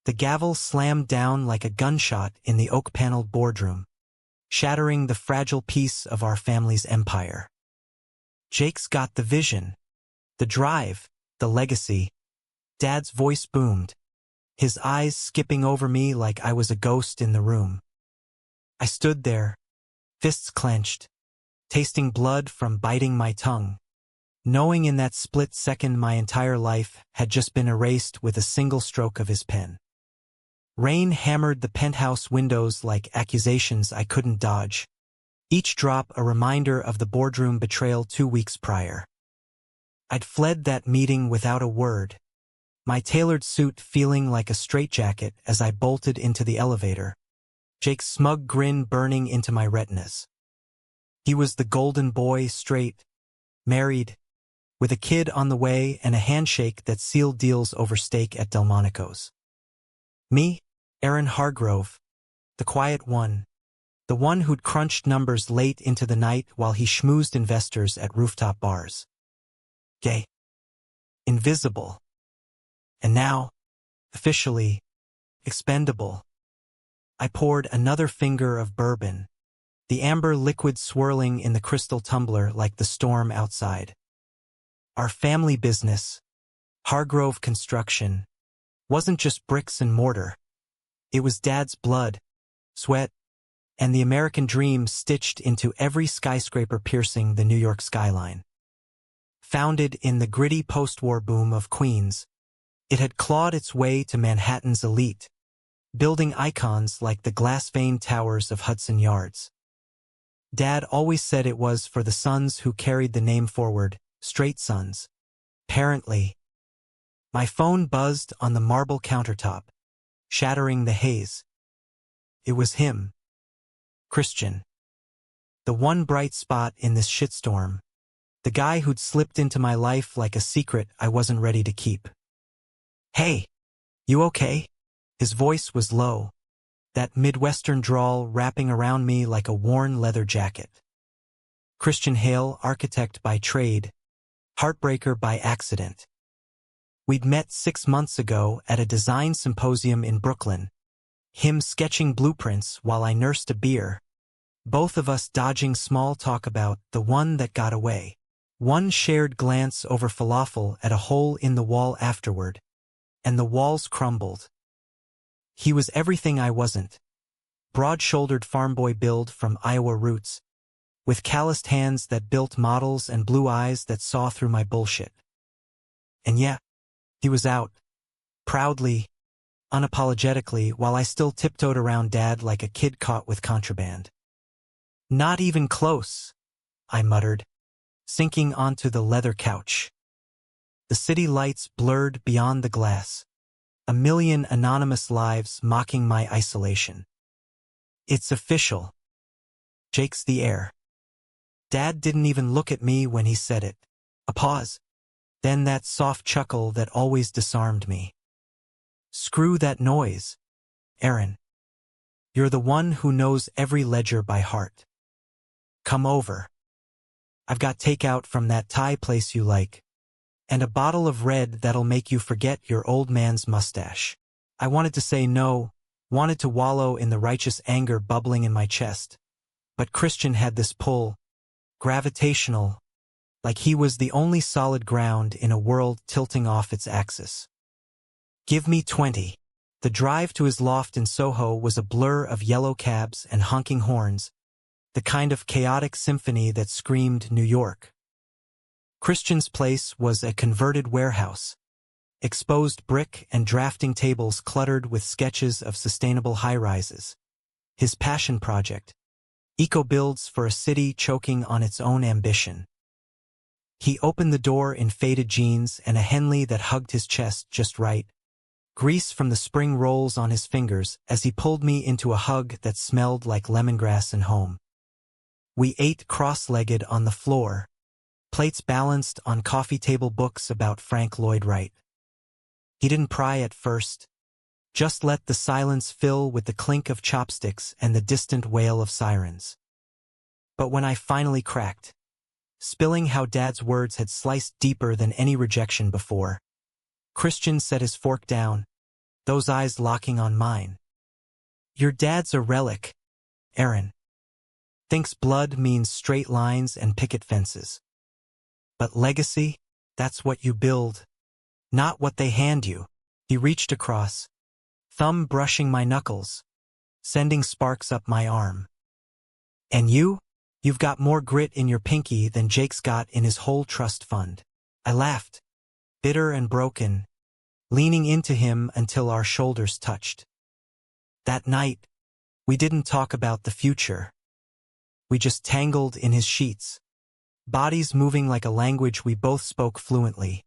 The gavel slammed down like a gunshot in the oak-paneled boardroom, shattering the fragile piece of our family's empire. Jake's got the vision, the drive, the legacy. Dad's voice boomed, his eyes skipping over me like I was a ghost in the room. I stood there, fists clenched, tasting blood from biting my tongue, knowing in that split second my entire life had just been erased with a single stroke of his pen. Rain hammered the penthouse windows like accusations I couldn't dodge, each drop a reminder of the boardroom betrayal 2 weeks prior. I'd fled that meeting without a word, my tailored suit feeling like a straitjacket as I bolted into the elevator, Jake's smug grin burning into my retinas. He was the golden boy, straight, married, with a kid on the way and a handshake that sealed deals over steak at Delmonico's. Me, Aaron Hargrove, the quiet one, the one who'd crunched numbers late into the night while he schmoozed investors at rooftop bars. Gay. Invisible. And now, officially, expendable. I poured another finger of bourbon, the amber liquid swirling in the crystal tumbler like the storm outside. Our family business, Hargrove Construction, wasn't just bricks and mortar. It was Dad's blood, sweat, and the American dream stitched into every skyscraper piercing the New York skyline. Founded in the gritty post-war boom of Queens, it had clawed its way to Manhattan's elite, building icons like the glass-veined towers of Hudson Yards. Dad always said it was for the sons who carried the name forward, straight sons. Apparently. My phone buzzed on the marble countertop, shattering the haze. It was him. Christian. The one bright spot in this shitstorm. The guy who'd slipped into my life like a secret I wasn't ready to keep. Hey, you okay? His voice was low, that Midwestern drawl wrapping around me like a worn leather jacket. Christian Hale, architect by trade, heartbreaker by accident. We'd met 6 months ago at a design symposium in Brooklyn, him sketching blueprints while I nursed a beer, both of us dodging small talk about the one that got away. One shared glance over falafel at a hole in the wall afterward, and the walls crumbled. He was everything I wasn't. Broad-shouldered farm boy build from Iowa roots, with calloused hands that built models and blue eyes that saw through my bullshit. And yeah, he was out, proudly, unapologetically, while I still tiptoed around Dad like a kid caught with contraband. Not even close, I muttered, sinking onto the leather couch. The city lights blurred beyond the glass, a million anonymous lives mocking my isolation. It's official. Jake's the heir. Dad didn't even look at me when he said it. A pause. Then that soft chuckle that always disarmed me. Screw that noise, Aaron. You're the one who knows every ledger by heart. Come over. I've got takeout from that Thai place you like, and a bottle of red that'll make you forget your old man's mustache. I wanted to say no, wanted to wallow in the righteous anger bubbling in my chest, but Christian had this pull, gravitational, like he was the only solid ground in a world tilting off its axis. Give me 20. The drive to his loft in Soho was a blur of yellow cabs and honking horns, the kind of chaotic symphony that screamed New York. Christian's place was a converted warehouse, exposed brick and drafting tables cluttered with sketches of sustainable high-rises. His passion project, eco-builds for a city choking on its own ambition. He opened the door in faded jeans and a Henley that hugged his chest just right, grease from the spring rolls on his fingers as he pulled me into a hug that smelled like lemongrass and home. We ate cross-legged on the floor, plates balanced on coffee table books about Frank Lloyd Wright. He didn't pry at first, just let the silence fill with the clink of chopsticks and the distant wail of sirens. But when I finally cracked, spilling how Dad's words had sliced deeper than any rejection before, Christian set his fork down, those eyes locking on mine. Your dad's a relic, Aaron. Thinks blood means straight lines and picket fences. But legacy, that's what you build, not what they hand you. He reached across, thumb brushing my knuckles, sending sparks up my arm. And you've got more grit in your pinky than Jake's got in his whole trust fund. I laughed, bitter and broken, leaning into him until our shoulders touched. That night, we didn't talk about the future. We just tangled in his sheets, bodies moving like a language we both spoke fluently.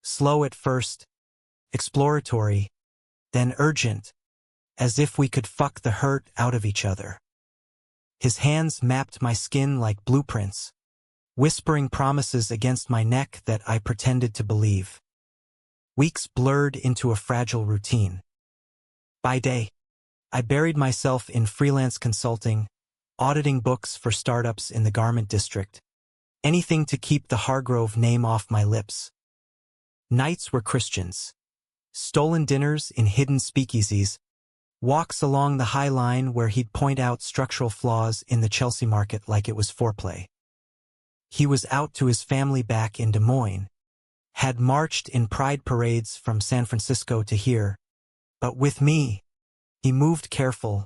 Slow at first, exploratory, then urgent, as if we could fuck the hurt out of each other. His hands mapped my skin like blueprints, whispering promises against my neck that I pretended to believe. Weeks blurred into a fragile routine. By day, I buried myself in freelance consulting, auditing books for startups in the garment district, anything to keep the Hargrove name off my lips. Nights were Christians. Stolen dinners in hidden speakeasies, walks along the High Line where he'd point out structural flaws in the Chelsea market like it was foreplay. He was out to his family back in Des Moines, had marched in pride parades from San Francisco to here, but with me, he moved careful,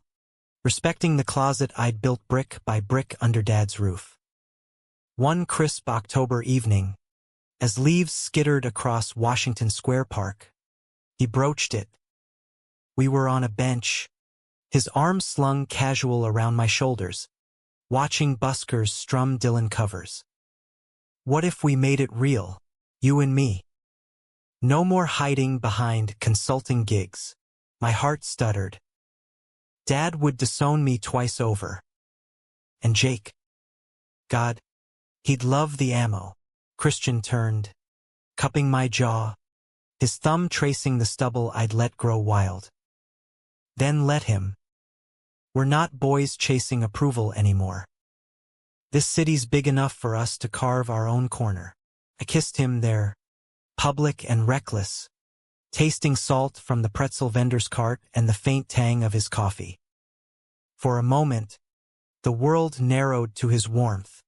respecting the closet I'd built brick by brick under Dad's roof. One crisp October evening, as leaves skittered across Washington Square Park, he broached it. We were on a bench, his arms slung casual around my shoulders, watching buskers strum Dylan covers. What if we made it real, you and me? No more hiding behind consulting gigs. My heart stuttered. Dad would disown me twice over. And Jake? God, he'd love the ammo. Christian turned, cupping my jaw, his thumb tracing the stubble I'd let grow wild. Then let him. We're not boys chasing approval anymore. This city's big enough for us to carve our own corner. I kissed him there, public and reckless, tasting salt from the pretzel vendor's cart and the faint tang of his coffee. For a moment, the world narrowed to his warmth,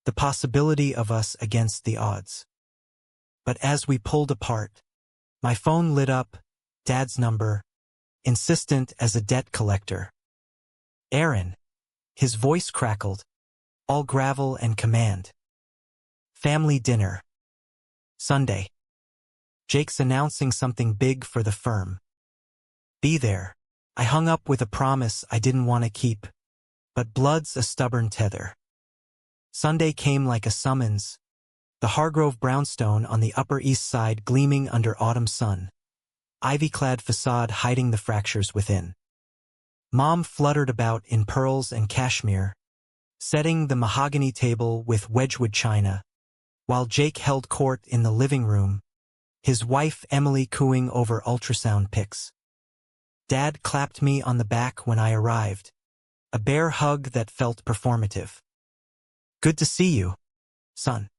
the possibility of us against the odds. But as we pulled apart, my phone lit up, Dad's number, insistent as a debt collector. Aaron. His voice crackled, all gravel and command. Family dinner. Sunday. Jake's announcing something big for the firm. Be there. I hung up with a promise I didn't want to keep, but blood's a stubborn tether. Sunday came like a summons, the Hargrove brownstone on the Upper East Side gleaming under autumn sun, ivy-clad facade hiding the fractures within. Mom fluttered about in pearls and cashmere, setting the mahogany table with Wedgwood china, while Jake held court in the living room, his wife Emily cooing over ultrasound pics. Dad clapped me on the back when I arrived, a bear hug that felt performative. Good to see you, son.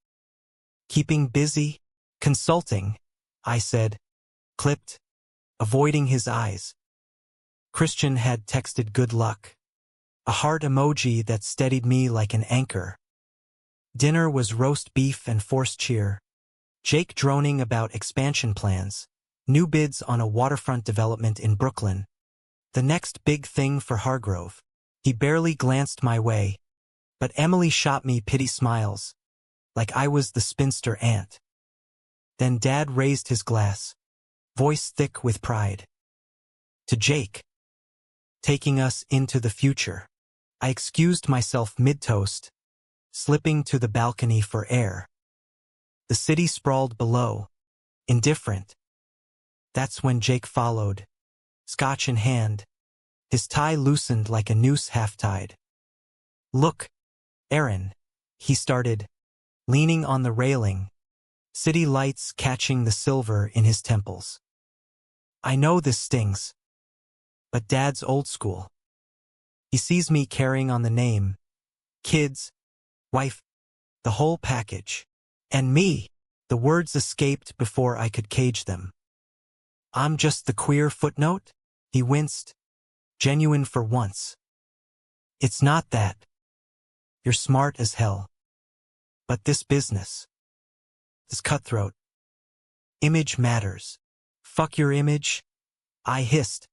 Keeping busy? Consulting, I said, clipped, avoiding his eyes. Christian had texted good luck, a heart emoji that steadied me like an anchor. Dinner was roast beef and forced cheer, Jake droning about expansion plans, new bids on a waterfront development in Brooklyn. The next big thing for Hargrove. He barely glanced my way, but Emily shot me pity smiles, like I was the spinster aunt. Then Dad raised his glass, voice thick with pride. To Jake. Taking us into the future. I excused myself mid-toast, slipping to the balcony for air. The city sprawled below, indifferent. That's when Jake followed, scotch in hand, his tie loosened like a noose half-tied. Look, Aaron, he started, leaning on the railing, city lights catching the silver in his temples. I know this stings, but Dad's old school. He sees me carrying on the name, kids, wife, the whole package. And me, the words escaped before I could cage them. I'm just the queer footnote? He winced, genuine for once. It's not that. You're smart as hell. But this business. This cutthroat. Image matters. Fuck your image, I hissed,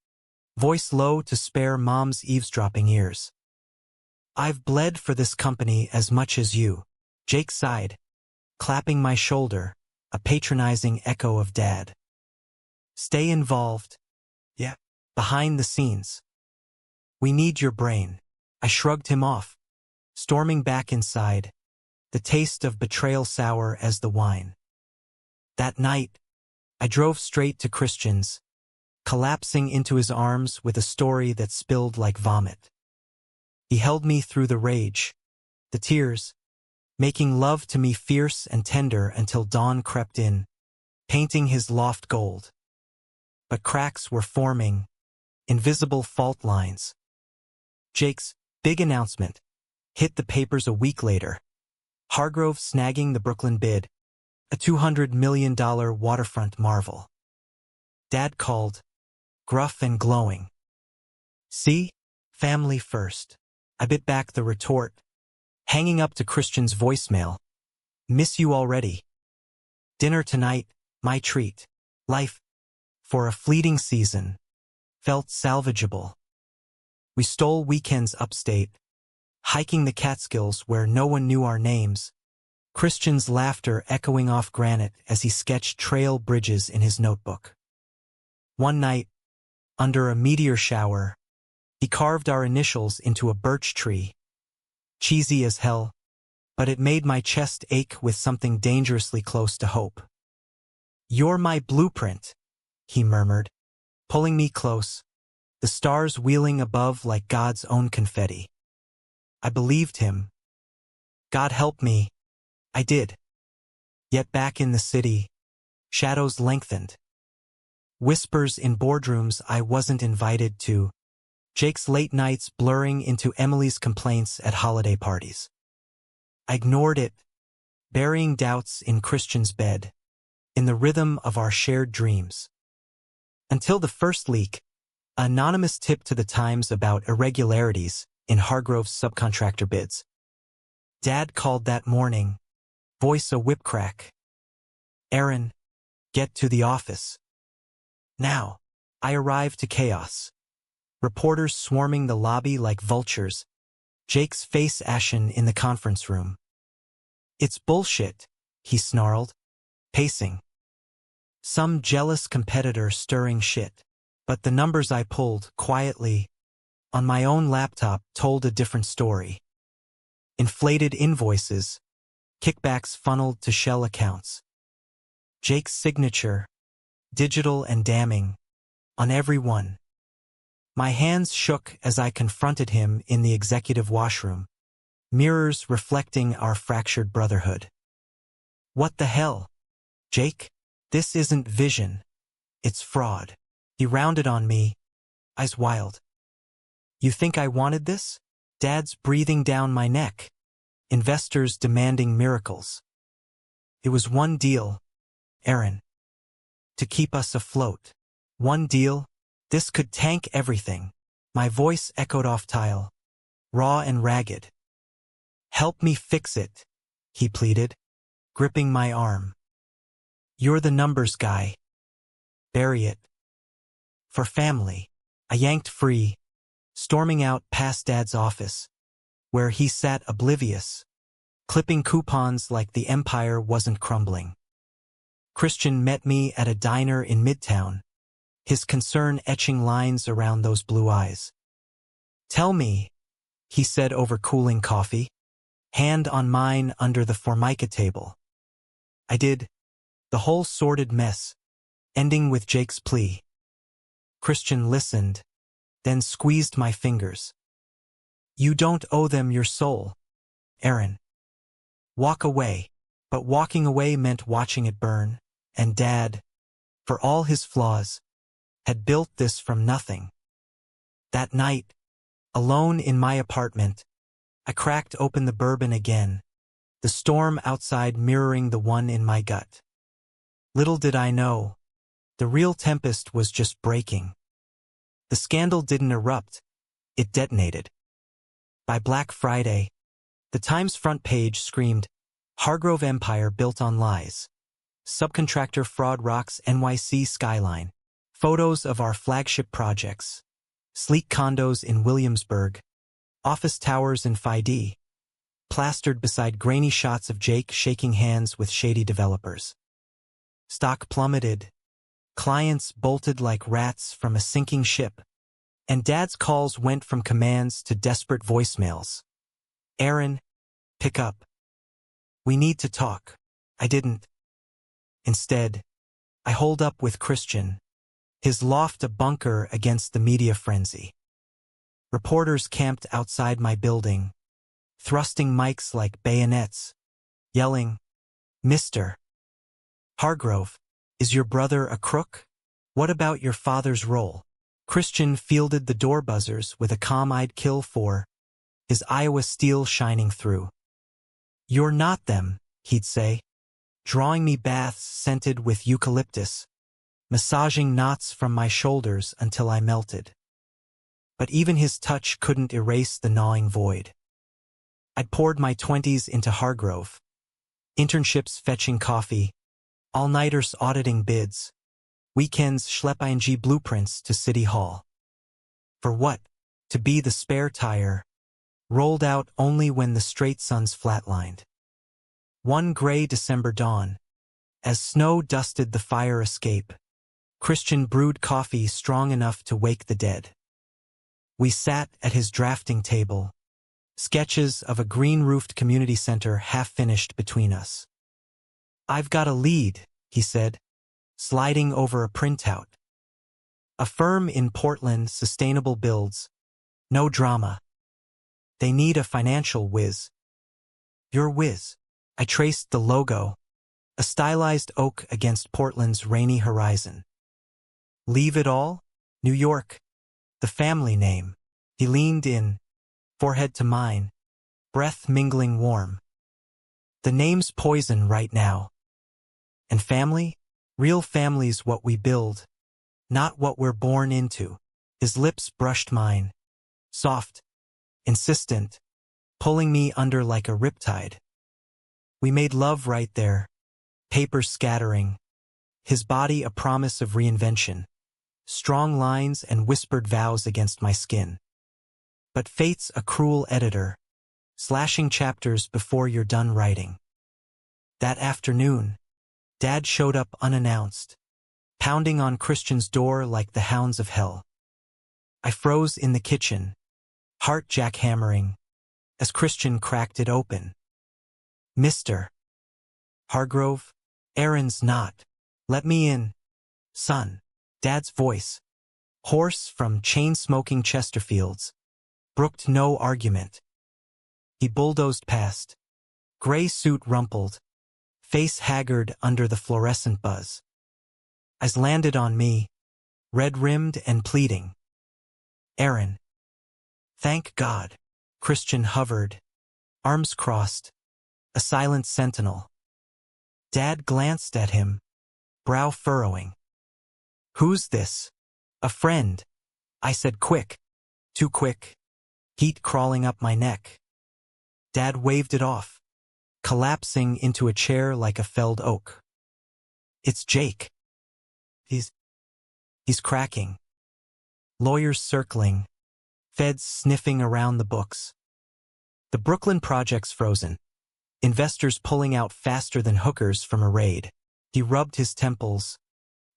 voice low to spare Mom's eavesdropping ears. I've bled for this company as much as you. Jake sighed, clapping my shoulder, a patronizing echo of Dad. Stay involved. Yeah. Behind the scenes. We need your brain. I shrugged him off, storming back inside, the taste of betrayal sour as the wine. That night, I drove straight to Christian's, collapsing into his arms with a story that spilled like vomit. He held me through the rage, the tears, making love to me fierce and tender until dawn crept in, painting his loft gold. But cracks were forming, invisible fault lines. Jake's big announcement hit the papers a week later. Hargrove snagging the Brooklyn bid, a $200 million waterfront marvel. Dad called, gruff and glowing. See? Family first. I bit back the retort, hanging up to Christian's voicemail. Miss you already. Dinner tonight, my treat. Life, for a fleeting season, felt salvageable. We stole weekends upstate, hiking the Catskills where no one knew our names, Christian's laughter echoing off granite as he sketched trail bridges in his notebook. One night, under a meteor shower, he carved our initials into a birch tree. Cheesy as hell, but it made my chest ache with something dangerously close to hope. You're my blueprint, he murmured, pulling me close, the stars wheeling above like God's own confetti. I believed him. God help me. I did. Yet back in the city, shadows lengthened. Whispers in boardrooms I wasn't invited to, Jake's late nights blurring into Emily's complaints at holiday parties. I ignored it, burying doubts in Christian's bed, in the rhythm of our shared dreams. Until the first leak, an anonymous tip to the Times about irregularities in Hargrove's subcontractor bids. Dad called that morning, voice a whip crack. Aaron, get to the office. Now, I arrived to chaos. Reporters swarming the lobby like vultures, Jake's face ashen in the conference room. It's bullshit, he snarled, pacing. Some jealous competitor stirring shit. But the numbers I pulled, quietly, on my own laptop told a different story. Inflated invoices, kickbacks funneled to shell accounts. Jake's signature, digital and damning, on every one. My hands shook as I confronted him in the executive washroom, mirrors reflecting our fractured brotherhood. What the hell? Jake, this isn't vision. It's fraud. He rounded on me, eyes wild. You think I wanted this? Dad's breathing down my neck. Investors demanding miracles. It was one deal, Aaron. To keep us afloat. One deal, this could tank everything. My voice echoed off tile, raw and ragged. Help me fix it, he pleaded, gripping my arm. You're the numbers guy. Bury it. For family. I yanked free, storming out past Dad's office, where he sat oblivious, clipping coupons like the empire wasn't crumbling. Christian met me at a diner in Midtown, his concern etching lines around those blue eyes. Tell me, he said over cooling coffee, hand on mine under the Formica table. I did, the whole sordid mess, ending with Jake's plea. Christian listened, then squeezed my fingers. You don't owe them your soul, Aaron. Walk away. But walking away meant watching it burn, and Dad, for all his flaws, had built this from nothing. That night, alone in my apartment, I cracked open the bourbon again, the storm outside mirroring the one in my gut. Little did I know, The real tempest was just breaking. The scandal didn't erupt, it detonated. By Black Friday, the Times front page screamed, "Hargrove Empire built on lies. Subcontractor fraud rocks NYC skyline." Photos of our flagship projects. Sleek condos in Williamsburg, office towers in Phi-D, plastered beside grainy shots of Jake shaking hands with shady developers. Stock plummeted. Clients bolted like rats from a sinking ship. And Dad's calls went from commands to desperate voicemails. "Aaron, pick up. We need to talk." I didn't. Instead, I holed up with Christian, his loft a bunker against the media frenzy. Reporters camped outside my building, thrusting mics like bayonets, yelling, "Mr. Hargrove, is your brother a crook? What about your father's role?" Christian fielded the door buzzers with a calm I'd kill for, his Iowa steel shining through. "You're not them," he'd say, drawing me baths scented with eucalyptus, massaging knots from my shoulders until I melted. But even his touch couldn't erase the gnawing void. I'd poured my 20s into Hargrove, internships fetching coffee, all-nighters auditing bids, weekends schlepp ing blueprints to City Hall. For what? To be the spare tire, rolled out only when the straight suns flatlined. One gray December dawn, as snow dusted the fire escape, Christian brewed coffee strong enough to wake the dead. We sat at his drafting table, sketches of a green-roofed community center half-finished between us. "I've got a lead," he said, sliding over a printout. "A firm in Portland, sustainable builds. No drama. They need a financial whiz." "Your whiz." I traced the logo, a stylized oak against Portland's rainy horizon. "Leave it all? New York. The family name." He leaned in, forehead to mine, breath mingling warm. "The name's poison right now. And family? Real family's what we build, not what we're born into." His lips brushed mine, soft, insistent, pulling me under like a riptide. We made love right there, papers scattering, his body a promise of reinvention, strong lines and whispered vows against my skin. But fate's a cruel editor, slashing chapters before you're done writing. That afternoon, Dad showed up unannounced, pounding on Christian's door like the hounds of hell. I froze in the kitchen, heart jackhammering, as Christian cracked it open. "Mr. Hargrove, Aaron's not. Let me in, son." Dad's voice, hoarse from chain-smoking Chesterfields, brooked no argument. He bulldozed past, gray suit rumpled, face haggard under the fluorescent buzz. Eyes landed on me, red-rimmed and pleading. "Aaron." "Thank God." Christian hovered, arms crossed, a silent sentinel. Dad glanced at him, brow furrowing. "Who's this?" "A friend," I said quick, too quick, heat crawling up my neck. Dad waved it off, collapsing into a chair like a felled oak. "It's Jake. He's cracking." Lawyers circling, feds sniffing around the books. The Brooklyn project's frozen, investors pulling out faster than hookers from a raid. He rubbed his temples,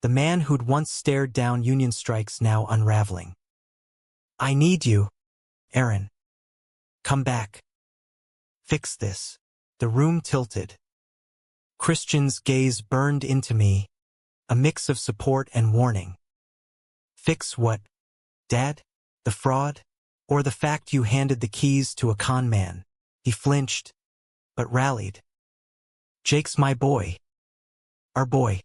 the man who'd once stared down union strikes now unraveling. "I need you, Aaron. Come back. Fix this." The room tilted. Christian's gaze burned into me, a mix of support and warning. "Fix what, Dad? The fraud? Or the fact you handed the keys to a con man?" He flinched, but rallied. "Jake's my boy. Our boy.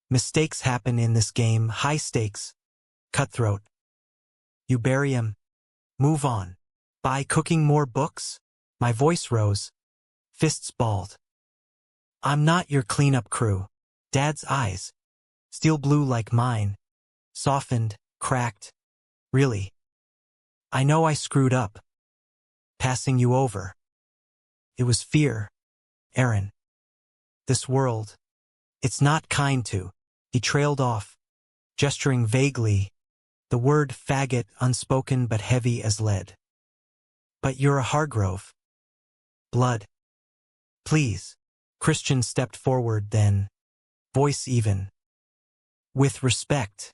Mistakes happen in this game, high stakes, cutthroat. You bury him, move on. By cooking more books?" My voice rose, fists balled. "I'm not your cleanup crew." Dad's eyes, Steel blue like mine. Softened, cracked. Really. I know I screwed up. Passing you over. It was fear, Aaron. This world. It's not kind to. He trailed off, gesturing vaguely, the word faggot unspoken but heavy as lead. But you're a Hargrove. Blood. Please. Christian stepped forward then, voice even. With respect,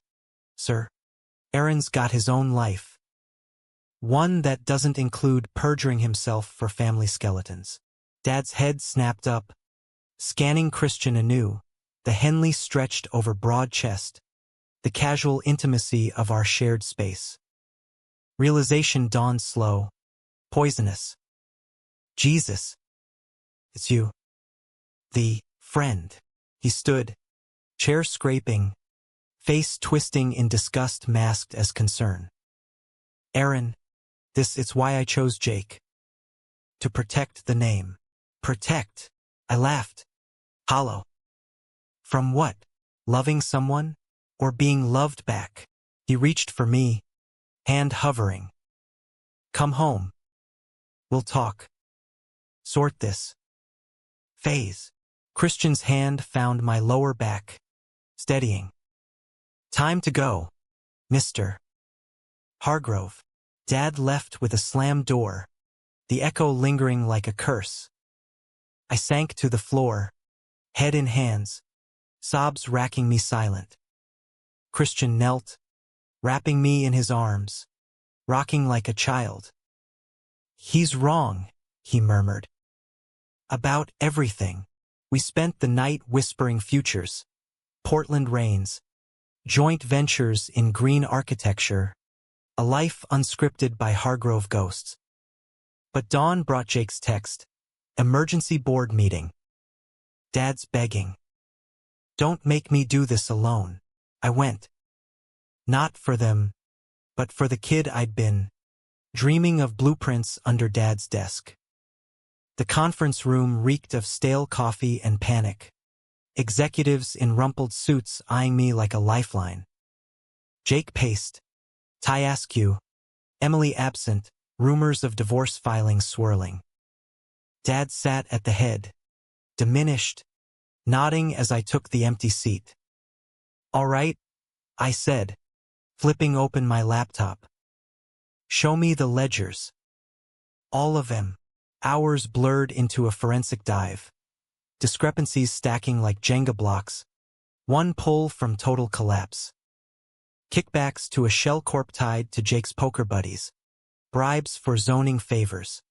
sir. Aaron's got his own life. One that doesn't include perjuring himself for family skeletons. Dad's head snapped up, scanning Christian anew, the Henley stretched over broad chest, the casual intimacy of our shared space. Realization dawned slow, poisonous. Jesus. It's you. The friend. He stood, chair scraping, face twisting in disgust masked as concern. Aaron, it's why I chose Jake. To protect the name. Protect. I laughed. Hollow. From what? Loving someone? Or being loved back? He reached for me, hand hovering. Come home. We'll talk. Sort this. Phase. Christian's hand found my lower back, steadying. Time to go, Mr. Hargrove. Dad left with a slammed door, the echo lingering like a curse. I sank to the floor, head in hands, sobs racking me silent. Christian knelt, wrapping me in his arms, rocking like a child. He's wrong, he murmured. About everything. We spent the night whispering futures, Portland rains, joint ventures in green architecture, a life unscripted by Hargrove ghosts. But dawn brought Jake's text, emergency board meeting. Dad's begging. Don't make me do this alone. I went. Not for them, but for the kid I'd been, dreaming of blueprints under Dad's desk. The conference room reeked of stale coffee and panic. Executives in rumpled suits eyeing me like a lifeline. Jake paced. Ty Askew. Emily absent, rumors of divorce filings swirling. Dad sat at the head, diminished, nodding as I took the empty seat. All right, I said, flipping open my laptop. Show me the ledgers. All of them. Hours blurred into a forensic dive. Discrepancies stacking like Jenga blocks. One pull from total collapse. Kickbacks to a shell corp tied to Jake's poker buddies. Bribes for zoning favors.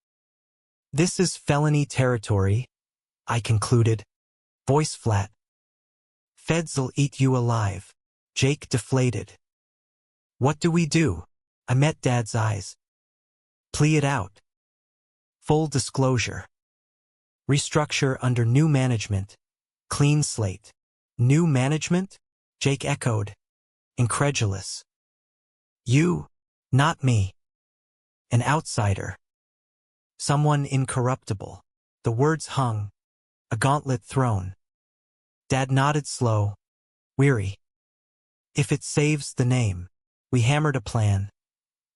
This is felony territory, I concluded, voice flat. Feds'll eat you alive. Jake deflated. What do we do? I met Dad's eyes. Plea it out. Full disclosure. Restructure under new management. Clean slate. New management? Jake echoed, incredulous. You, not me. An outsider. Someone incorruptible. The words hung, a gauntlet thrown. Dad nodded slow, weary. If it saves the name. We hammered a plan.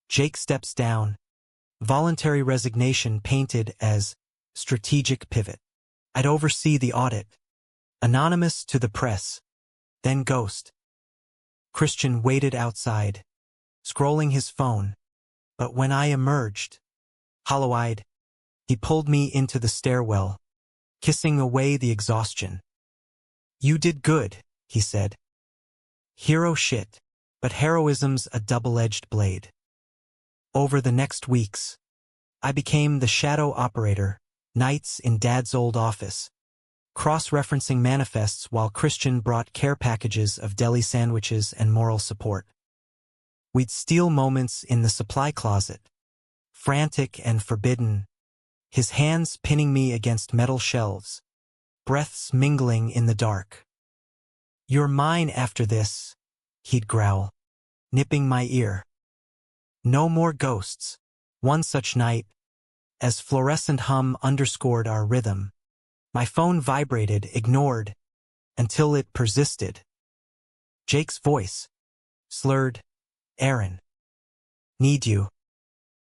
Jake steps down. Voluntary resignation painted as strategic pivot. I'd oversee the audit. Anonymous to the press. Then ghost. Christian waited outside, scrolling his phone. But when I emerged, hollow-eyed, he pulled me into the stairwell, kissing away the exhaustion. You did good, he said. Hero shit, but heroism's a double-edged blade. Over the next weeks, I became the shadow operator, nights in Dad's old office, cross-referencing manifests while Christian brought care packages of deli sandwiches and moral support. We'd steal moments in the supply closet, frantic and forbidden, his hands pinning me against metal shelves, breaths mingling in the dark. You're mine after this, he'd growl, nipping my ear. No more ghosts. One such night, as fluorescent hum underscored our rhythm, my phone vibrated, ignored, until it persisted. Jake's voice, slurred. Aaron. Need you.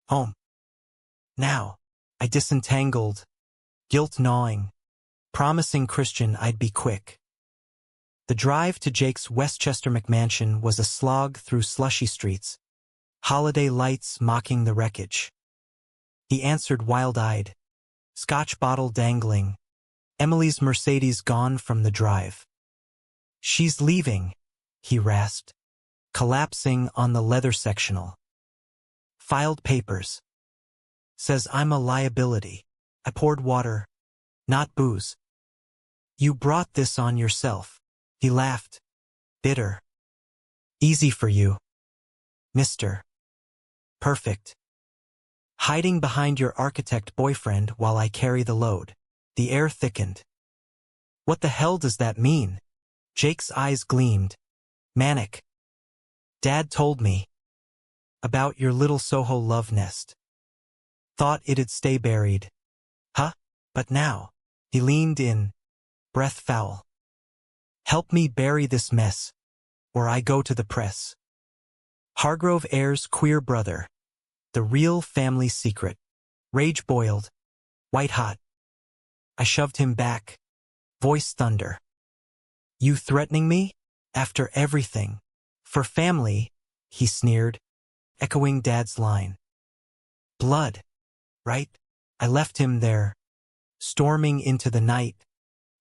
Home. Now. I disentangled, guilt gnawing, promising Christian I'd be quick. The drive to Jake's Westchester McMansion was a slog through slushy streets, holiday lights mocking the wreckage. He answered wild-eyed, Scotch bottle dangling, Emily's Mercedes gone from the drive. She's leaving, he rasped, collapsing on the leather sectional. Filed papers. Says I'm a liability. I poured water, not booze. You brought this on yourself. He laughed, bitter. Easy for you, mister. Perfect. Hiding behind your architect boyfriend while I carry the load. The air thickened. What the hell does that mean? Jake's eyes gleamed. Manic. Dad told me. About your little Soho love nest. Thought it'd stay buried. Huh? But now. He leaned in, breath foul. Help me bury this mess, or I go to the press. Hargrove Ayre's queer brother. The real family secret. Rage boiled. White hot. I shoved him back. Voice thunder. You threatening me? After everything. For family, he sneered, echoing Dad's line. Blood. Right? I left him there, storming into the night,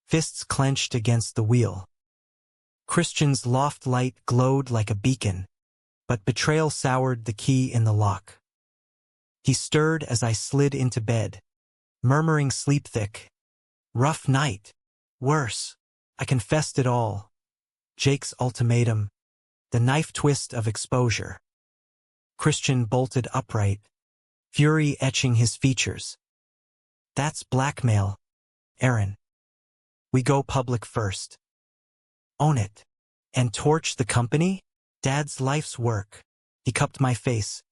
fists clenched against the wheel. Christian's loft light glowed like a beacon, but betrayal soured the key in the lock. He stirred as I slid into bed, murmuring sleep-thick. Rough night. Worse. I confessed it all. Jake's ultimatum. The knife twist of exposure. Christian bolted upright, fury etching his features. That's blackmail, Aaron. We go public first. Own it. And torch the company? Dad's life's work. He cupped my face.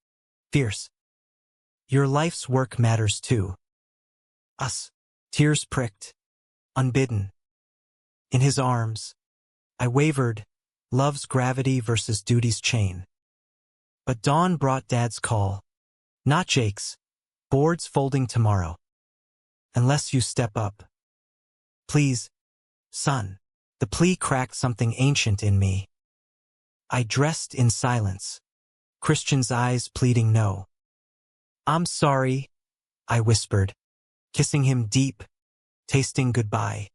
Fierce. Your life's work matters too. Us. Tears pricked. Unbidden. In his arms. I wavered. Love's gravity versus duty's chain. But dawn brought Dad's call. Not Jake's. Boards folding tomorrow. Unless you step up. Please, son. The plea cracked something ancient in me. I dressed in silence. Christian's eyes pleading no. I'm sorry, I whispered, kissing him deep, tasting goodbye.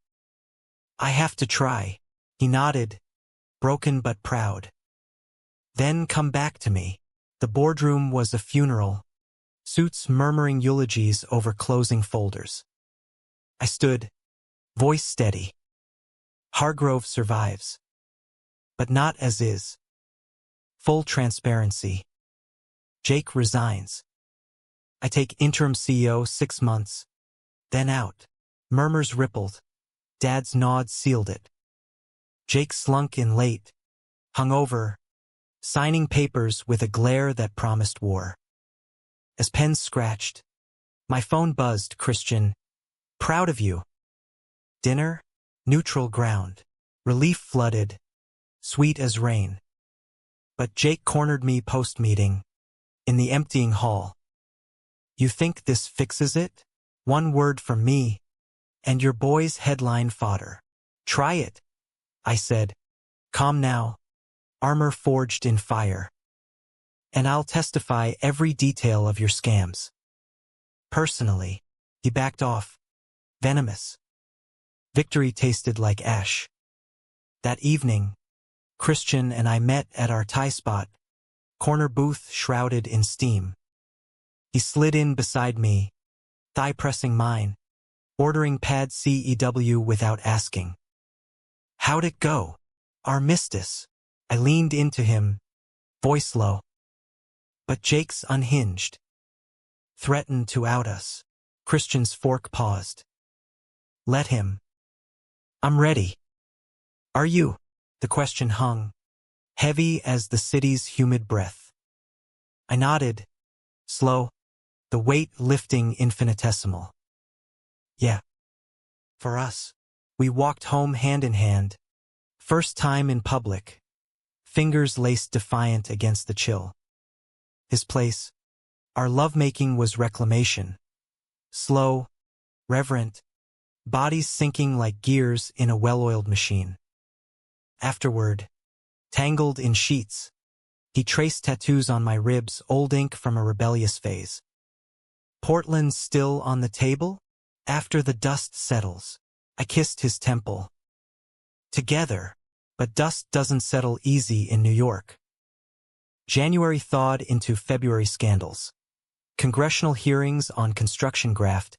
I have to try. He nodded, broken but proud. Then come back to me. The boardroom was a funeral, suits murmuring eulogies over closing folders. I stood, voice steady. Hargrove survives. But not as is. Full transparency. Jake resigns. I take interim CEO 6 months. Then out. Murmurs rippled. Dad's nod sealed it. Jake slunk in late, hungover, signing papers with a glare that promised war. As pens scratched, my phone buzzed. Christian, proud of you. Dinner, neutral ground. Relief flooded, sweet as rain. But Jake cornered me post-meeting, in the emptying hall. You think this fixes it? One word from me, and your boy's headline fodder. Try it, I said. Calm now. Armor forged in fire. And I'll testify every detail of your scams. Personally, he backed off. Venomous. Victory tasted like ash. That evening, Christian and I met at our tie spot, corner booth shrouded in steam. He slid in beside me, thigh pressing mine, ordering pad CEW without asking. How'd it go? Armistice. I leaned into him, voice low. But Jake's unhinged. Threatened to out us. Christian's fork paused. Let him. I'm ready. Are you? The question hung, heavy as the city's humid breath. I nodded, slow, the weight lifting infinitesimal. Yeah. For us. We walked home hand in hand. First time in public. fingers laced defiant against the chill. His place. Our lovemaking was reclamation. Slow, reverent, bodies sinking like gears in a well-oiled machine. Afterward, tangled in sheets, he traced tattoos on my ribs, old ink from a rebellious phase. Portland still on the table? After the dust settles, I kissed his temple. Together, but dust doesn't settle easy in New York. January thawed into February scandals. Congressional hearings on construction graft.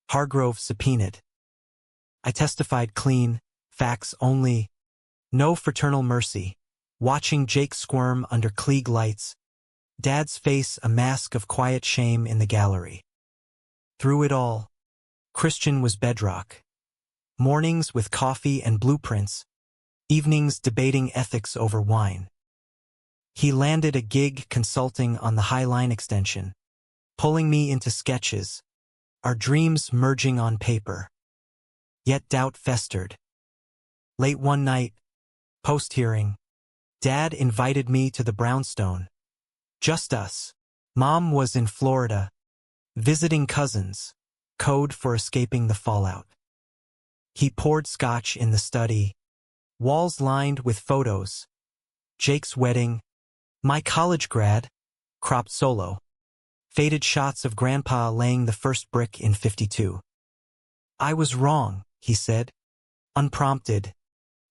Hargrove subpoenaed. I testified clean, facts only. No fraternal mercy. Watching Jake squirm under Klieg lights. Dad's face a mask of quiet shame in the gallery. Through it all, Christian was bedrock. Mornings with coffee and blueprints. Evenings debating ethics over wine. He landed a gig consulting on the High Line extension, pulling me into sketches, our dreams merging on paper. Yet doubt festered. Late one night, post-hearing, Dad invited me to the brownstone. Just us. Mom was in Florida, visiting cousins, code for escaping the fallout. He poured scotch in the study, walls lined with photos. Jake's wedding, my college grad, cropped solo. Faded shots of Grandpa laying the first brick in 52. I was wrong, he said, unprompted,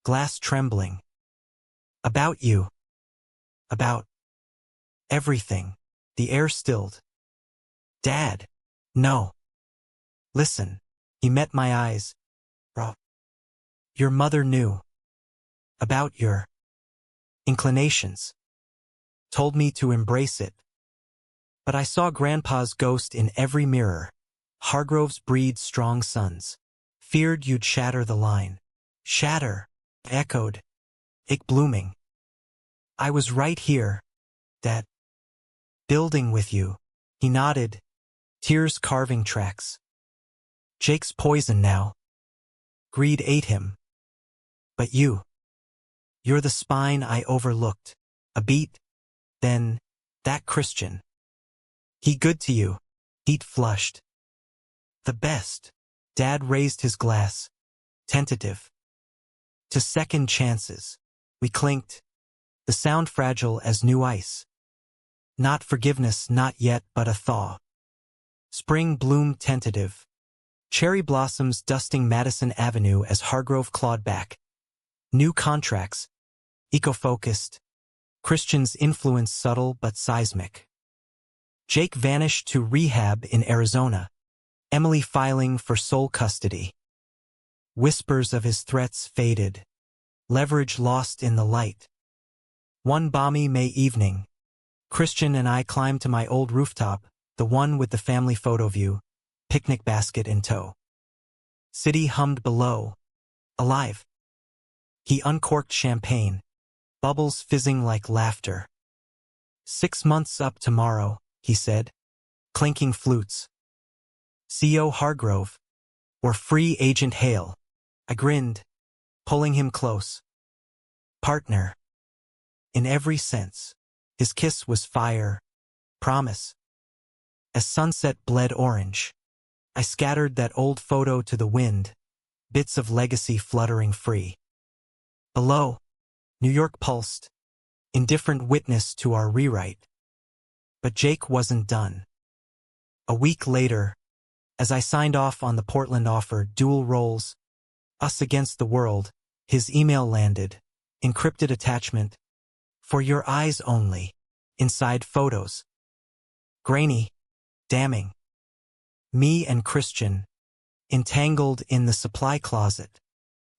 glass trembling. About you. About everything. The air stilled. Dad. No. Listen. He met my eyes. Bro. Your mother knew. About your inclinations. Told me to embrace it. But I saw Grandpa's ghost in every mirror. Hargroves breed strong sons. Feared you'd shatter the line. Shatter. Echoed. Ich blooming. I was right here. That building with you. He nodded. Tears carving tracks. Jake's poison now. Greed ate him. But you. You're the spine I overlooked. A beat. Then, that Christian. He good to you. Heat flushed. The best. Dad raised his glass. Tentative. To second chances. We clinked. The sound fragile as new ice. Not forgiveness, not yet, but a thaw. Spring bloom tentative. Cherry blossoms dusting Madison Avenue as Hargrove clawed back. New contracts. Eco-focused. Christian's influence subtle but seismic. Jake vanished to rehab in Arizona. Emily filing for sole custody. Whispers of his threats faded. Leverage lost in the light. One balmy May evening, Christian and I climbed to my old rooftop, the one with the family photo view, picnic basket in tow. City hummed below. Alive. He uncorked champagne, bubbles fizzing like laughter. 6 months up tomorrow, he said, clinking flutes. CO Hargrove, or Free Agent Hale. I grinned, pulling him close. Partner. In every sense. His kiss was fire. Promise. As sunset bled orange, I scattered that old photo to the wind, bits of legacy fluttering free. Below, New York pulsed, indifferent witness to our rewrite. But Jake wasn't done. A week later, as I signed off on the Portland offer, dual roles, us against the world, his email landed, encrypted attachment, for your eyes only, inside photos. Grainy, damning. Me and Christian, entangled in the supply closet,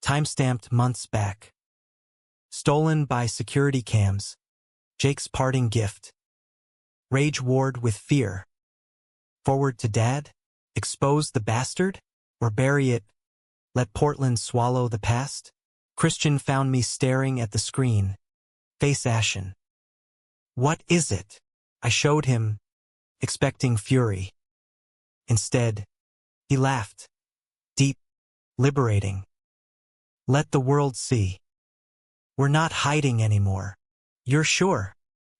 timestamped months back. Stolen by security cams, Jake's parting gift. Rage warred with fear. Forward to Dad? Expose the bastard? Or bury it? Let Portland swallow the past? Christian found me staring at the screen, face ashen. What is it? I showed him, expecting fury. Instead, he laughed. Deep, liberating. Let the world see. We're not hiding anymore. You're sure?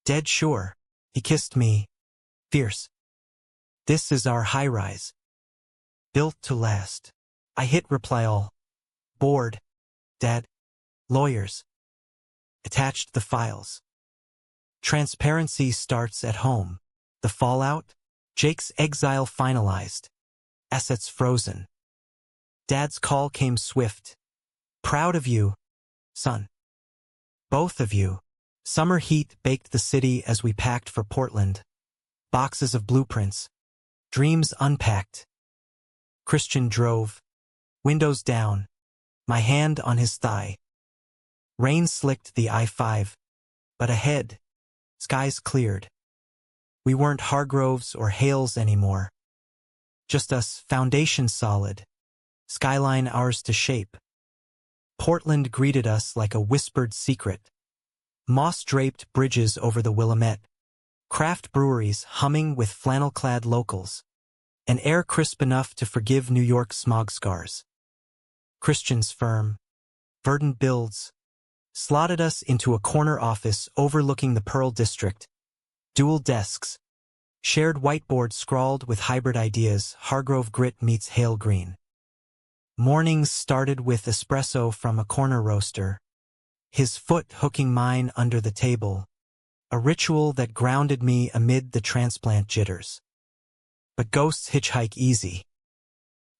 Dead sure. He kissed me. Fierce. This is our high-rise. Built to last. I hit reply all. Bored. Dad. Lawyers. Attached the files. Transparency starts at home. The fallout? Jake's exile finalized. Assets frozen. Dad's call came swift. Proud of you, son. Both of you. Summer heat baked the city as we packed for Portland. Boxes of blueprints. Dreams unpacked. Christian drove. Windows down. My hand on his thigh. Rain slicked the I-5. But ahead, skies cleared. We weren't Hargroves or Hales anymore. Just us, foundation solid. Skyline ours to shape. Portland greeted us like a whispered secret. Moss-draped bridges over the Willamette. Craft breweries humming with flannel-clad locals. An air crisp enough to forgive New York's smog scars. Christian's firm, verdant builds, slotted us into a corner office overlooking the Pearl District. Dual desks. Shared whiteboard scrawled with hybrid ideas, Hargrove grit meets Hale green. Mornings started with espresso from a corner roaster. His foot hooking mine under the table. A ritual that grounded me amid the transplant jitters. But ghosts hitchhike easy.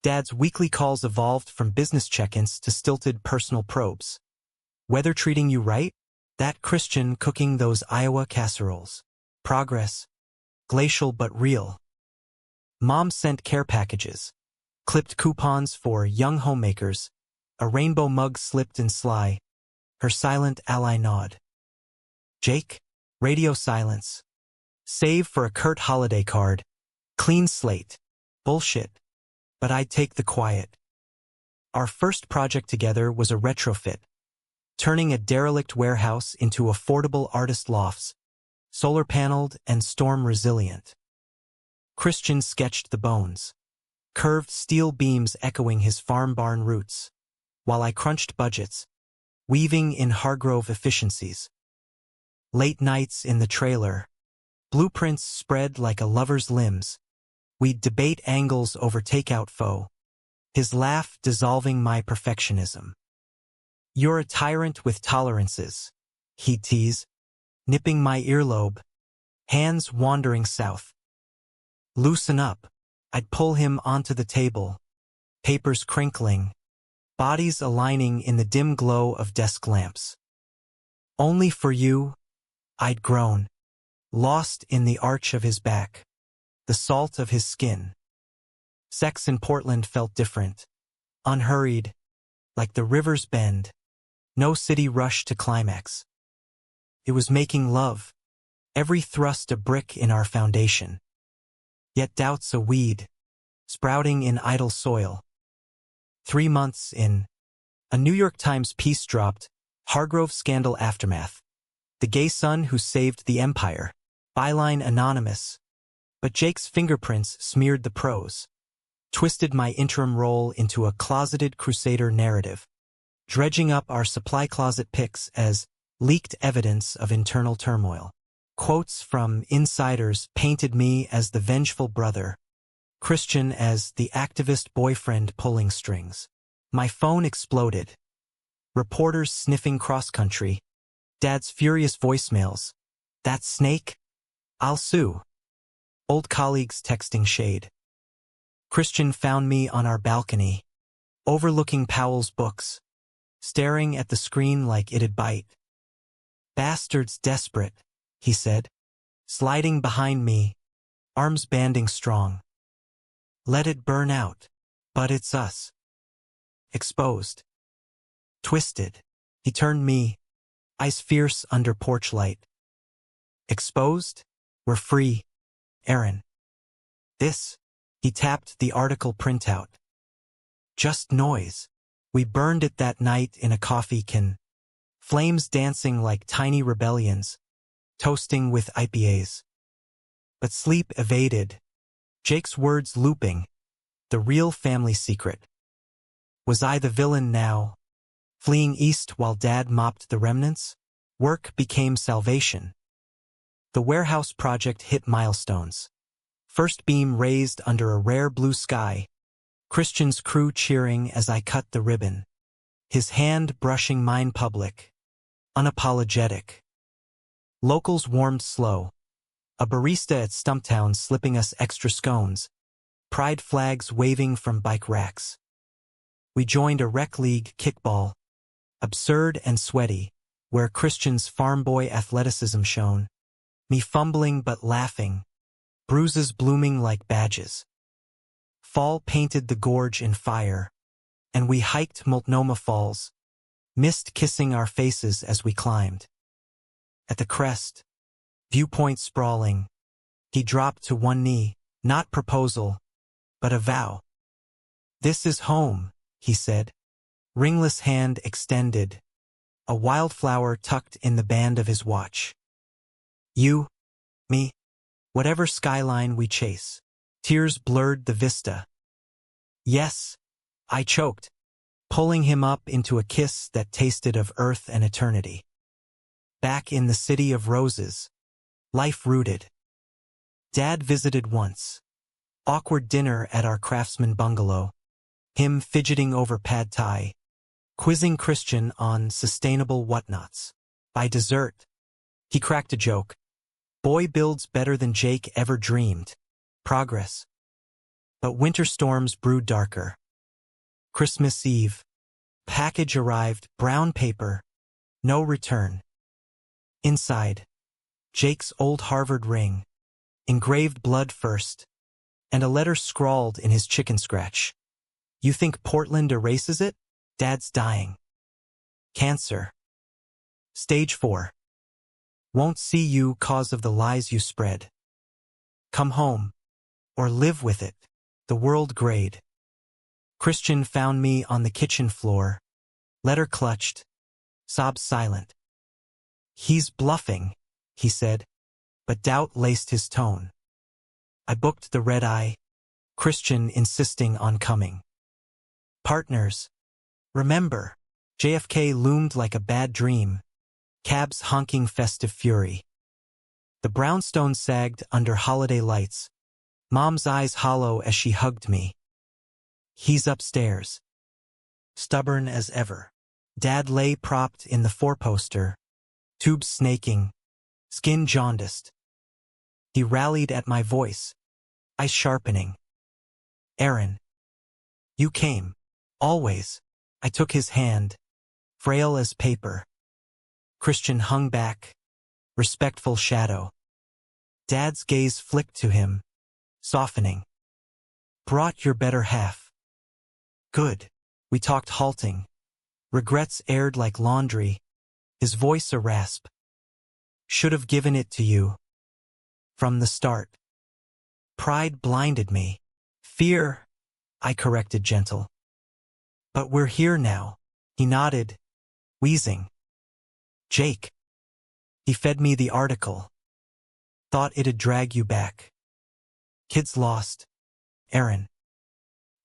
Dad's weekly calls evolved from business check-ins to stilted personal probes. Weather treating you right? That Christian cooking those Iowa casseroles. Progress. Glacial but real. Mom sent care packages. Clipped coupons for young homemakers. A rainbow mug slipped in sly. Her silent ally nod. Jake? Radio silence. Save for a Kurt holiday card. Clean slate. Bullshit. But I'd take the quiet. Our first project together was a retrofit. Turning a derelict warehouse into affordable artist lofts. Solar-paneled and storm-resilient. Christian sketched the bones. Curved steel beams echoing his farm barn roots. While I crunched budgets. Weaving in Hargrove efficiencies. Late nights in the trailer. Blueprints spread like a lover's limbs. We'd debate angles over takeout foe. His laugh dissolving my perfectionism. You're a tyrant with tolerances. He'd tease. Nipping my earlobe. Hands wandering south. Loosen up. I'd pull him onto the table. Papers crinkling. Bodies aligning in the dim glow of desk lamps. Only for you, I'd groan. Lost in the arch of his back. The salt of his skin. Sex in Portland felt different. Unhurried. Like the river's bend. No city rush to climax. It was making love. Every thrust a brick in our foundation. Yet doubt's a weed. Sprouting in idle soil. 3 months in. A New York Times piece dropped. Hargrove scandal aftermath. The gay son who saved the empire. Byline anonymous. But Jake's fingerprints smeared the prose. Twisted my interim role into a closeted crusader narrative. Dredging up our supply closet pics as leaked evidence of internal turmoil. Quotes from insiders painted me as the vengeful brother. Christian as the activist boyfriend pulling strings. My phone exploded. Reporters sniffing cross-country. Dad's furious voicemails. That snake? I'll sue. Old colleagues texting shade. Christian found me on our balcony, overlooking Powell's books, staring at the screen like it'd bite. Bastard's desperate, he said, sliding behind me, arms banding strong. Let it burn out, but it's us. Exposed. Twisted. He turned me, eyes fierce under porch light. Exposed? We're free, Aaron. This, he tapped the article printout. Just noise. We burned it that night in a coffee can. Flames dancing like tiny rebellions, toasting with IPAs. But sleep evaded. Jake's words looping. The real family secret. Was I the villain now? Fleeing east while Dad mopped the remnants? Work became salvation. The warehouse project hit milestones. First beam raised under a rare blue sky. Christian's crew cheering as I cut the ribbon. His hand brushing mine public. Unapologetic. Locals warmed slow. A barista at Stumptown slipping us extra scones. Pride flags waving from bike racks. We joined a rec league kickball. Absurd and sweaty, where Christian's farm boy athleticism shone. Me fumbling but laughing. Bruises blooming like badges. Fall painted the gorge in fire. And we hiked Multnomah Falls. Mist kissing our faces as we climbed. At the crest, viewpoint sprawling, he dropped to one knee, not proposal, but a vow. "This is home," he said, ringless hand extended, a wildflower tucked in the band of his watch. "You, me, whatever skyline we chase." Tears blurred the vista. "Yes," I choked, pulling him up into a kiss that tasted of earth and eternity. Back in the city of roses, life rooted. Dad visited once. Awkward dinner at our craftsman bungalow. Him fidgeting over pad thai. Quizzing Christian on sustainable whatnots. By dessert, he cracked a joke. "Boy builds better than Jake ever dreamed." Progress. But winter storms brewed darker. Christmas Eve. Package arrived, brown paper. No return. Inside, Jake's old Harvard ring, engraved blood first, and a letter scrawled in his chicken scratch. "You think Portland erases it? Dad's dying. Cancer. Stage 4. Won't see you 'cause of the lies you spread. Come home, or live with it." The world grayed. Christian found me on the kitchen floor, letter clutched, sobs silent. "He's bluffing," he said, but doubt laced his tone. I booked the red eye, Christian insisting on coming. Partners. Remember, JFK loomed like a bad dream, cabs honking festive fury. The brownstone sagged under holiday lights, Mom's eyes hollow as she hugged me. He's upstairs. Stubborn as ever. Dad lay propped in the four-poster, tubes snaking, skin jaundiced. He rallied at my voice, eyes sharpening. "Aaron. You came. Always." I took his hand, frail as paper. Christian hung back, respectful shadow. Dad's gaze flicked to him, softening. "Brought your better half." "Good." We talked halting. Regrets aired like laundry, his voice a rasp. "Should have given it to you. From the start." Pride blinded me. "Fear," I corrected gentle. "But we're here now." He nodded, wheezing. "Jake." He fed me the article. "Thought it'd drag you back. Kid's lost. Aaron.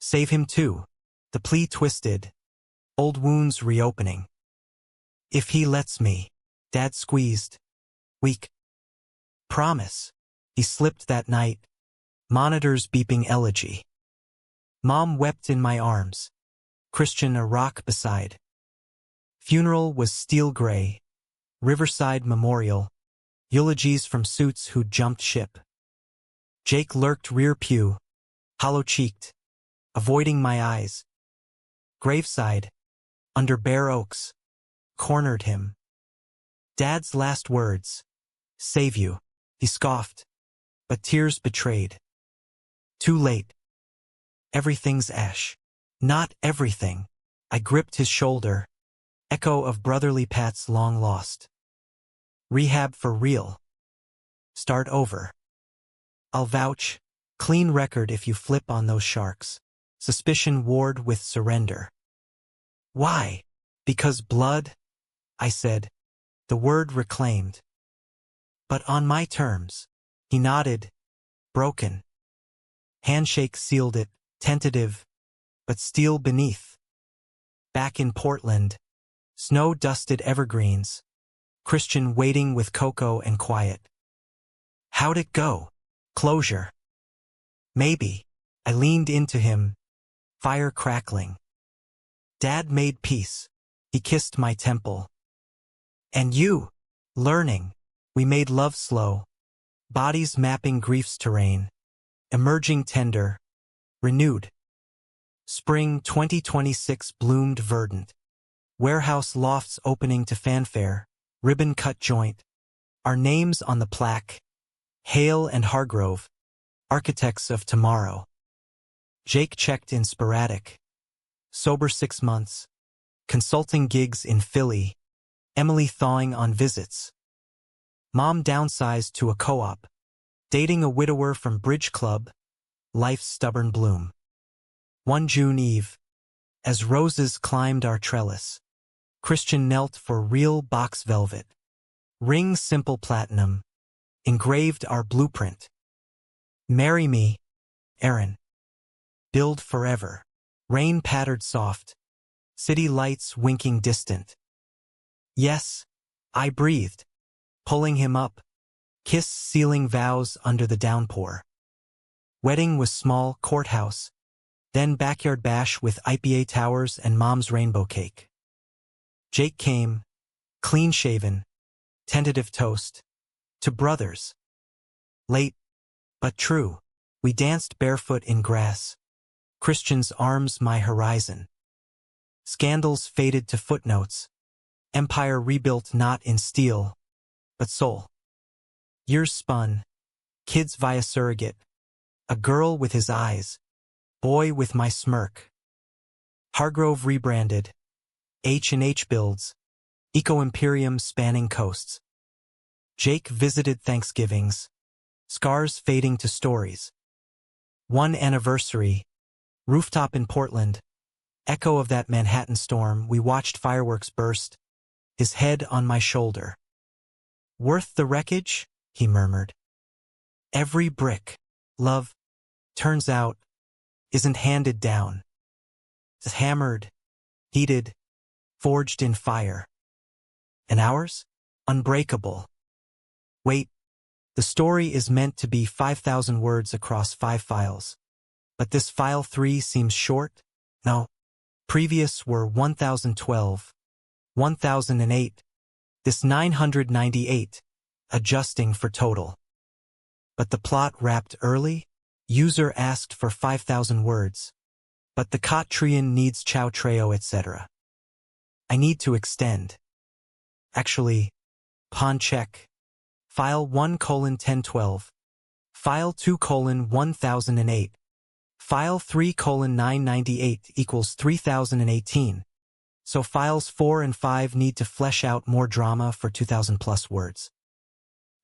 Save him too." The plea twisted, old wounds reopening. "If he lets me." Dad squeezed. Weak. "Promise." He slipped that night, monitors beeping elegy. Mom wept in my arms, Christian a rock beside. Funeral was steel gray, Riverside Memorial, eulogies from suits who'd jumped ship. Jake lurked rear pew, hollow-cheeked, avoiding my eyes. Graveside, under bare oaks, cornered him. Dad's last words, "Save you," he scoffed, but tears betrayed. Too late. Everything's ash. Not everything. I gripped his shoulder, echo of brotherly pats long lost. Rehab for real. Start over. I'll vouch, clean record if you flip on those sharks. Suspicion ward with surrender. Why? Because blood? I said, the word reclaimed. But on my terms. He nodded, broken. Handshake sealed it, tentative, but steel beneath. Back in Portland, snow-dusted evergreens, Christian waiting with Coco and quiet. How'd it go? Closure. Maybe. I leaned into him, fire crackling. Dad made peace. He kissed my temple. And you? Learning. We made love slow. Bodies mapping grief's terrain. Emerging tender. Renewed. Spring 2026 bloomed verdant. Warehouse lofts opening to fanfare. Ribbon cut joint. Our names on the plaque. Hale and Hargrove. Architects of tomorrow. Jake checked in sporadic. Sober 6 months. Consulting gigs in Philly. Emily thawing on visits. Mom downsized to a co-op. Dating a widower from Bridge Club. Life's stubborn bloom. One June Eve. As roses climbed our trellis. Christian knelt for real box velvet. Ring simple platinum. Engraved our blueprint. Marry me, Aaron. Build forever. Rain pattered soft. City lights winking distant. Yes, I breathed. Pulling him up. Kiss sealing vows under the downpour. Wedding was small courthouse. Then backyard bash with IPA towers and mom's rainbow cake. Jake came, clean-shaven, tentative toast, to brothers. Late, but true, we danced barefoot in grass. Christian's arms my horizon. Scandals faded to footnotes. Empire rebuilt not in steel, but soul. Years spun, kids via surrogate. A girl with his eyes, boy with my smirk. Hargrove rebranded. H&H builds. Eco-imperium spanning coasts. Jake visited Thanksgivings. Scars fading to stories. One anniversary. Rooftop in Portland. Echo of that Manhattan storm, we watched fireworks burst. His head on my shoulder. Worth the wreckage? He murmured. Every brick. Love, turns out, isn't handed down. It's hammered, heated, forged in fire. And ours? Unbreakable. Wait, the story is meant to be 5,000 words across 5 files. But this file 3 seems short? No. Previous were 1012, 1008, this 998, adjusting for total. But the plot wrapped early? User asked for 5,000 words. But the Cotrian needs Chow Treo etc. I need to extend. Actually, pawn check. File 1:1012. File 2:1008. File 3:998 equals 3018. So files 4 and 5 need to flesh out more drama for 2,000 plus words.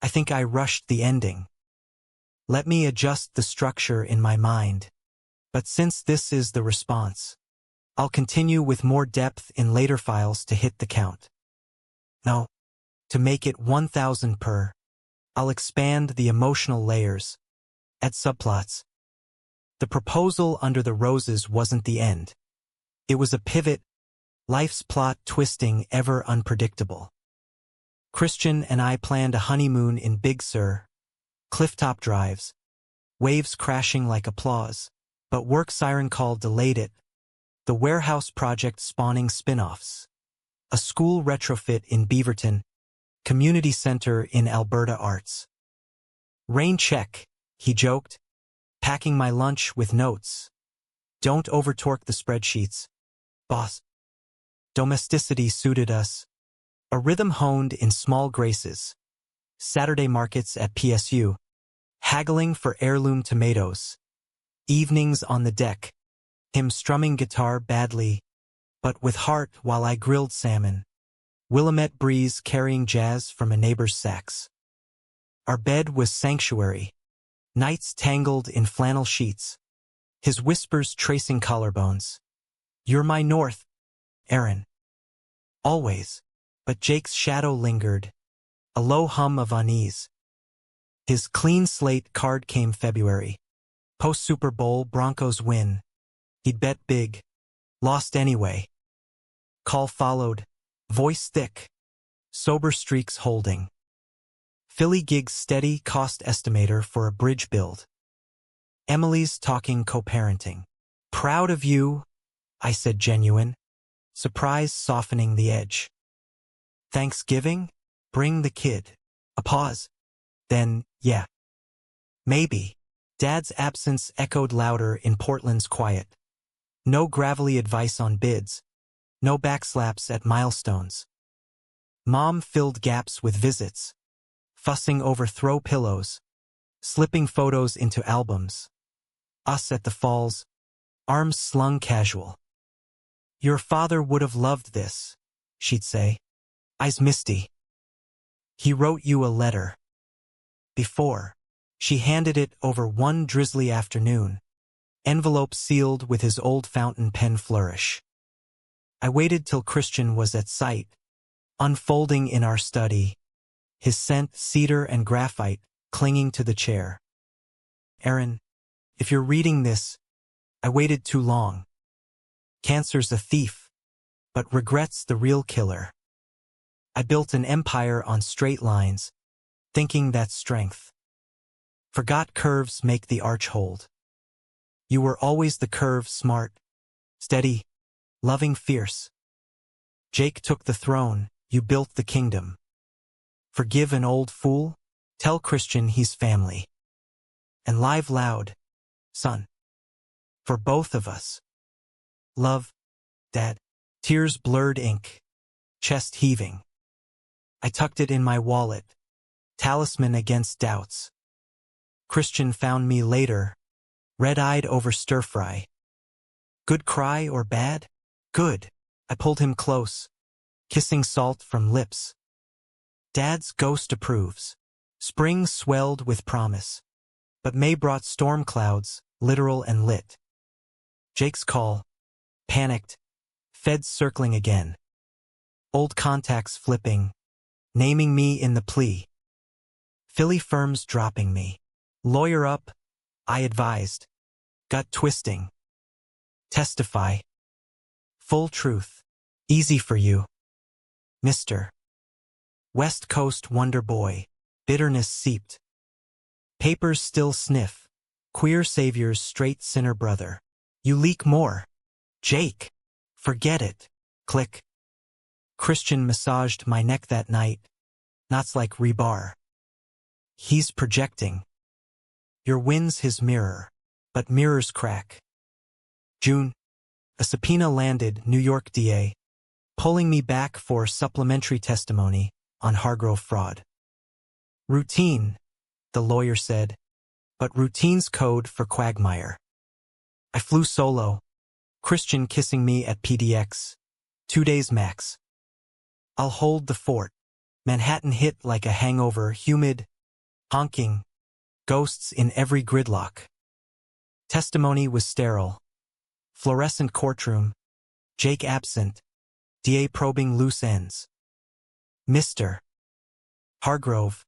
I think I rushed the ending. Let me adjust the structure in my mind. But since this is the response, I'll continue with more depth in later files to hit the count. No, to make it 1,000 per, I'll expand the emotional layers, add subplots. The proposal under the roses wasn't the end. It was a pivot, life's plot twisting ever unpredictable. Christian and I planned a honeymoon in Big Sur, clifftop drives, waves crashing like applause, but work siren call delayed it. The warehouse project spawning spin-offs. A school retrofit in Beaverton, community center in Alberta Arts. Rain check, he joked, packing my lunch with notes. Don't overtorque the spreadsheets, boss. Domesticity suited us. A rhythm honed in small graces. Saturday markets at PSU. Haggling for heirloom tomatoes. Evenings on the deck. Him strumming guitar badly, but with heart while I grilled salmon. Willamette breeze carrying jazz from a neighbor's sax. Our bed was sanctuary. Nights tangled in flannel sheets. His whispers tracing collarbones. You're my north, Aaron. Always. But Jake's shadow lingered. A low hum of unease. His clean slate card came February. Post-Super Bowl Broncos win. He'd bet big. Lost anyway. Call followed. Voice thick. sober streaks holding. Philly gigs steady cost estimator for a bridge build. Emily's talking co-parenting. Proud of you, I said genuine, surprise softening the edge. Thanksgiving? Bring the kid. A pause. Then, yeah. Maybe. Dad's absence echoed louder in Portland's quiet. No gravelly advice on bids. No backslaps at milestones. Mom filled gaps with visits. Fussing over throw pillows. Slipping photos into albums. Us at the falls. Arms slung casual. Your father would have loved this, she'd say. Eyes misty. He wrote you a letter. Before, she handed it over one drizzly afternoon, envelope sealed with his old fountain pen flourish. I waited till Christian was at sight, unfolding in our study, his scent cedar and graphite clinging to the chair. Aaron, if you're reading this, I waited too long. Cancer's a thief, but regret's the real killer. I built an empire on straight lines, thinking that's strength. Forgot curves make the arch hold. You were always the curve, smart, steady, loving, fierce. Jake took the throne, you built the kingdom. Forgive an old fool? Tell Christian he's family. And live loud, son. For both of us. Love, Dad. Tears blurred ink. Chest heaving. I tucked it in my wallet. Talisman against doubts. Christian found me later, red-eyed over stir-fry. Good cry or bad? Good. I pulled him close, kissing salt from lips. Dad's ghost approves. Spring swelled with promise. But May brought storm clouds, literal and lit. Jake's call. Panicked. Feds circling again. Old contacts flipping. Naming me in the plea. Philly firms dropping me. Lawyer up, I advised. Gut twisting. Testify. Full truth. Easy for you. Mr. West Coast wonder boy. Bitterness seeped. Papers still sniff. Queer savior's straight sinner brother. You leak more. Jake. Forget it. Click. Christian massaged my neck that night. Knots like rebar. He's projecting. Your win's his mirror. But mirrors crack. June. A subpoena landed, New York DA. Pulling me back for supplementary testimony on Hargrove fraud. Routine, the lawyer said. But routine's code for quagmire. I flew solo. Christian kissing me at PDX. 2 days max. I'll hold the fort. Manhattan hit like a hangover, humid, honking, ghosts in every gridlock. Testimony was sterile. Fluorescent courtroom, Jake absent, DA probing loose ends. Mr. Hargrove,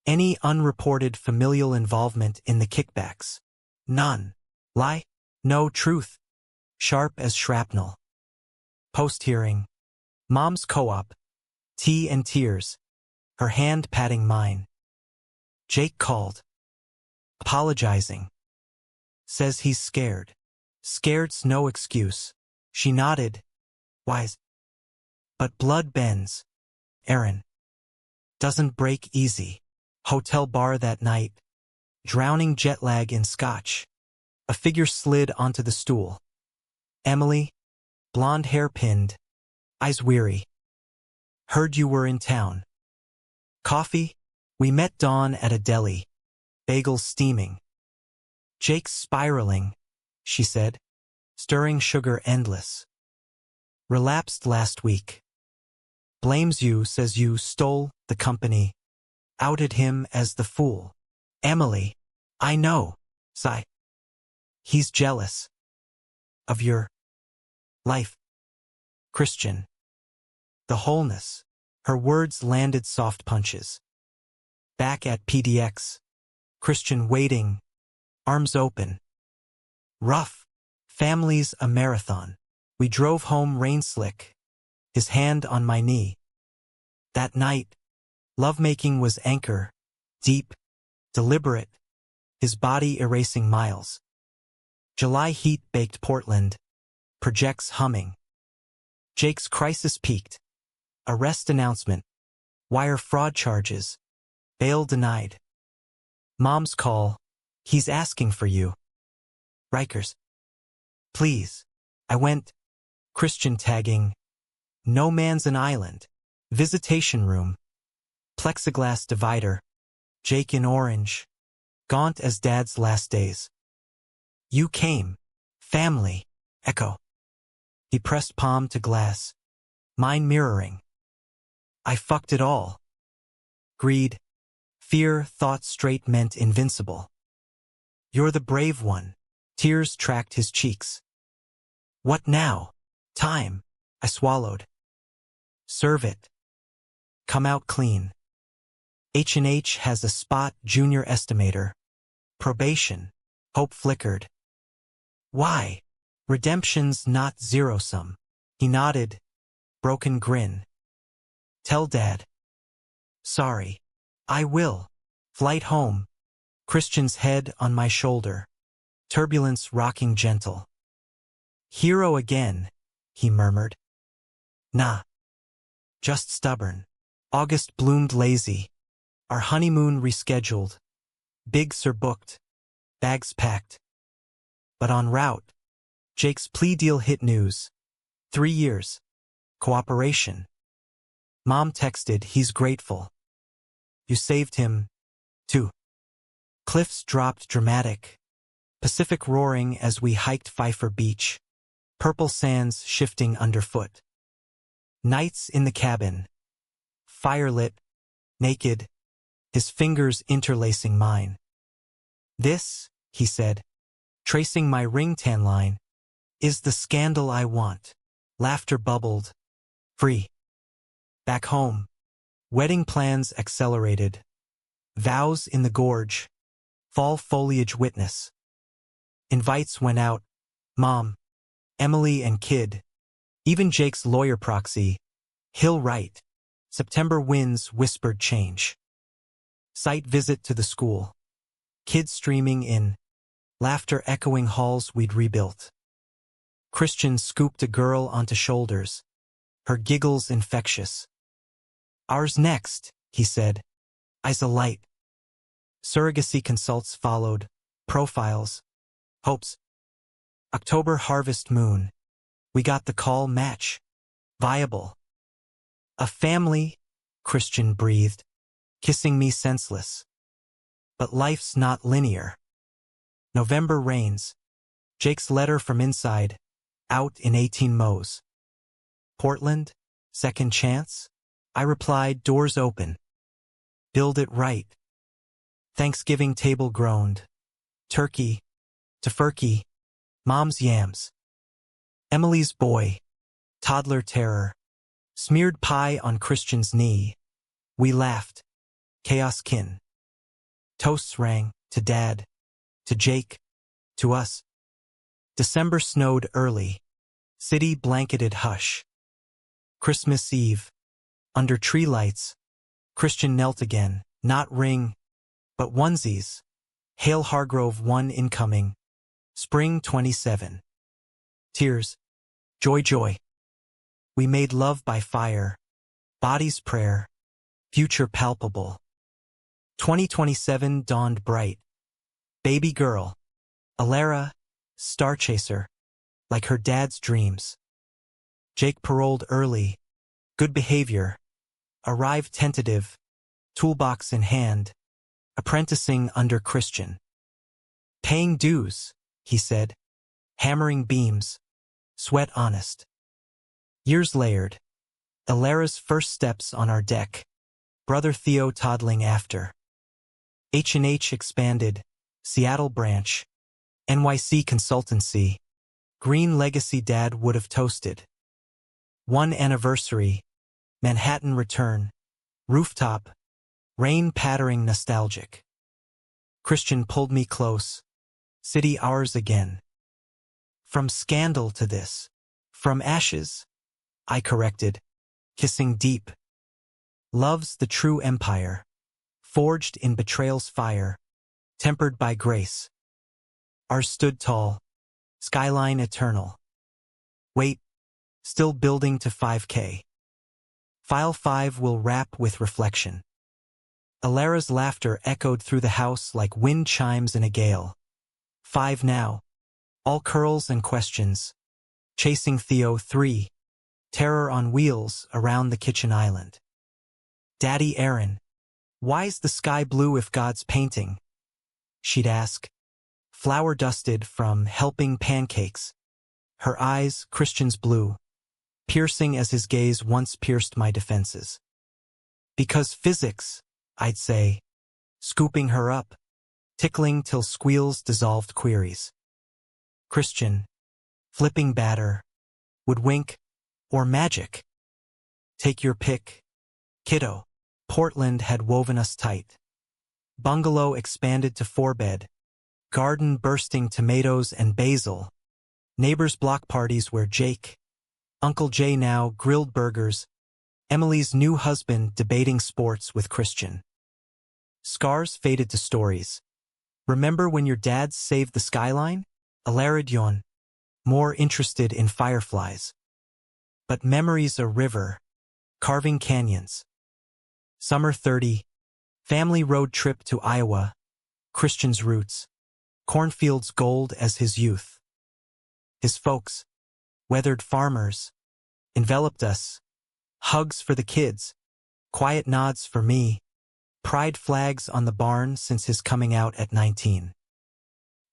any unreported familial involvement in the kickbacks? None. Lie? No. Truth. Sharp as shrapnel. Post-hearing. Mom's co-op. Tea and tears. Her hand patting mine. Jake called. Apologizing. Says he's scared. Scared's no excuse. She nodded. Wise. But blood bends. Aaron. Doesn't break easy. Hotel bar that night. Drowning jet lag in scotch. A figure slid onto the stool. Emily. Blonde hair pinned. Eyes weary. Heard you were in town. Coffee? We met Dawn at a deli. Bagels steaming. Jake's spiraling, she said. Stirring sugar endless. Relapsed last week. Blames you, says you stole the company. Outed him as the fool. Emily. I know. Sigh. He's jealous. Of your life. Christian. The wholeness. Her words landed soft punches. Back at PDX. Christian waiting. Arms open. Rough. Family's a marathon. We drove home rain slick. His hand on my knee. That night, lovemaking was anchor, deep, deliberate, his body erasing miles. July heat baked Portland, projects humming. Jake's crisis peaked. Arrest announcement. Wire fraud charges. Bail denied. Mom's call. He's asking for you. Rikers. Please. I went. Christian tagging. No man's an island. Visitation room. Plexiglass divider. Jake in orange. Gaunt as Dad's last days. You came. Family. Echo. He pressed palm to glass. Mine mirroring. I fucked it all. Greed. Fear thought straight meant invincible. You're the brave one. Tears tracked his cheeks. What now? Time. I swallowed. Serve it. Come out clean. H&H has a spot junior estimator. Probation. Hope flickered. Why? Redemption's not zero-sum. He nodded. Broken grin. Tell Dad. Sorry. I will. Flight home. Christian's head on my shoulder. Turbulence rocking gentle. Hero again, he murmured. Nah. Just stubborn. August bloomed lazy. Our honeymoon rescheduled. Big Sur booked. Bags packed. But en route, Jake's plea deal hit news. 3 years. Cooperation. Mom texted he's grateful. You saved him, too. Cliffs dropped dramatic. Pacific roaring as we hiked Pfeiffer Beach. Purple sands shifting underfoot. Nights in the cabin. Firelit, naked, his fingers interlacing mine. This, he said, tracing my ring tan line, is the scandal I want. Laughter bubbled. Free. Back home. Wedding plans accelerated. Vows in the gorge. Fall foliage witness. Invites went out. Mom. Emily and kid. Even Jake's lawyer proxy. He'll write. September winds whispered change. Site visit to the school. Kids streaming in. Laughter echoing halls we'd rebuilt. Christian scooped a girl onto shoulders. Her giggles infectious. Ours next, he said. Eyes alight. Surrogacy consults followed. Profiles. Hopes. October harvest moon. We got the call match. Viable. A family, Christian breathed, kissing me senseless. But life's not linear. November rains. Jake's letter from inside. Out in 18 mo's. Portland? Second chance? I replied, doors open. Build it right. Thanksgiving table groaned. Turkey. Tofurkey. Mom's yams. Emily's boy. Toddler terror. Smeared pie on Christian's knee. We laughed. Chaos kin. Toasts rang. To Dad. To Jake. To us. December snowed early. City blanketed hush. Christmas Eve. Under tree lights. Christian knelt again. Not ring. But onesies. Hale Hargrove 1 incoming. Spring 27. Tears. Joy joy. We made love by fire. Body's prayer. Future palpable. 2027 dawned bright. Baby girl. Alara. Star chaser. Like her dad's dreams. Jake paroled early. Good behavior. Arrived tentative. Toolbox in hand. Apprenticing under Christian. Paying dues, he said. Hammering beams. Sweat honest. Years layered. Alara's first steps on our deck. Brother Theo toddling after. H&H expanded. Seattle branch. NYC consultancy. Green legacy Dad would have toasted. 1 anniversary. Manhattan return. Rooftop. Rain pattering nostalgic. Christian pulled me close. City ours again. From scandal to this. From ashes. I corrected. Kissing deep. Love's the true empire, forged in betrayal's fire, tempered by grace. Ours stood tall, skyline eternal. Wait, still building to 5K. File 5 will wrap with reflection. Alara's laughter echoed through the house like wind chimes in a gale. 5 now. All curls and questions. Chasing Theo 3. Terror on wheels around the kitchen island. Daddy Aaron. Why's the sky blue if God's painting? She'd ask. Flour dusted from helping pancakes. Her eyes, Christian's blue, piercing as his gaze once pierced my defenses. Because physics, I'd say, scooping her up, tickling till squeals dissolved queries. Christian, flipping batter, would wink, or magic. Take your pick, kiddo. Portland had woven us tight. Bungalow expanded to 4-bed, garden bursting tomatoes and basil, neighbors' block parties where Jake, Uncle Jay now grilled burgers, Emily's new husband debating sports with Christian. Scars faded to stories. Remember when your dad saved the skyline? Alaridyon, more interested in fireflies. But memories a river, carving canyons. Summer 30, family road trip to Iowa, Christian's roots, cornfields gold as his youth. His folks, weathered farmers, enveloped us, hugs for the kids, quiet nods for me, pride flags on the barn since his coming out at 19.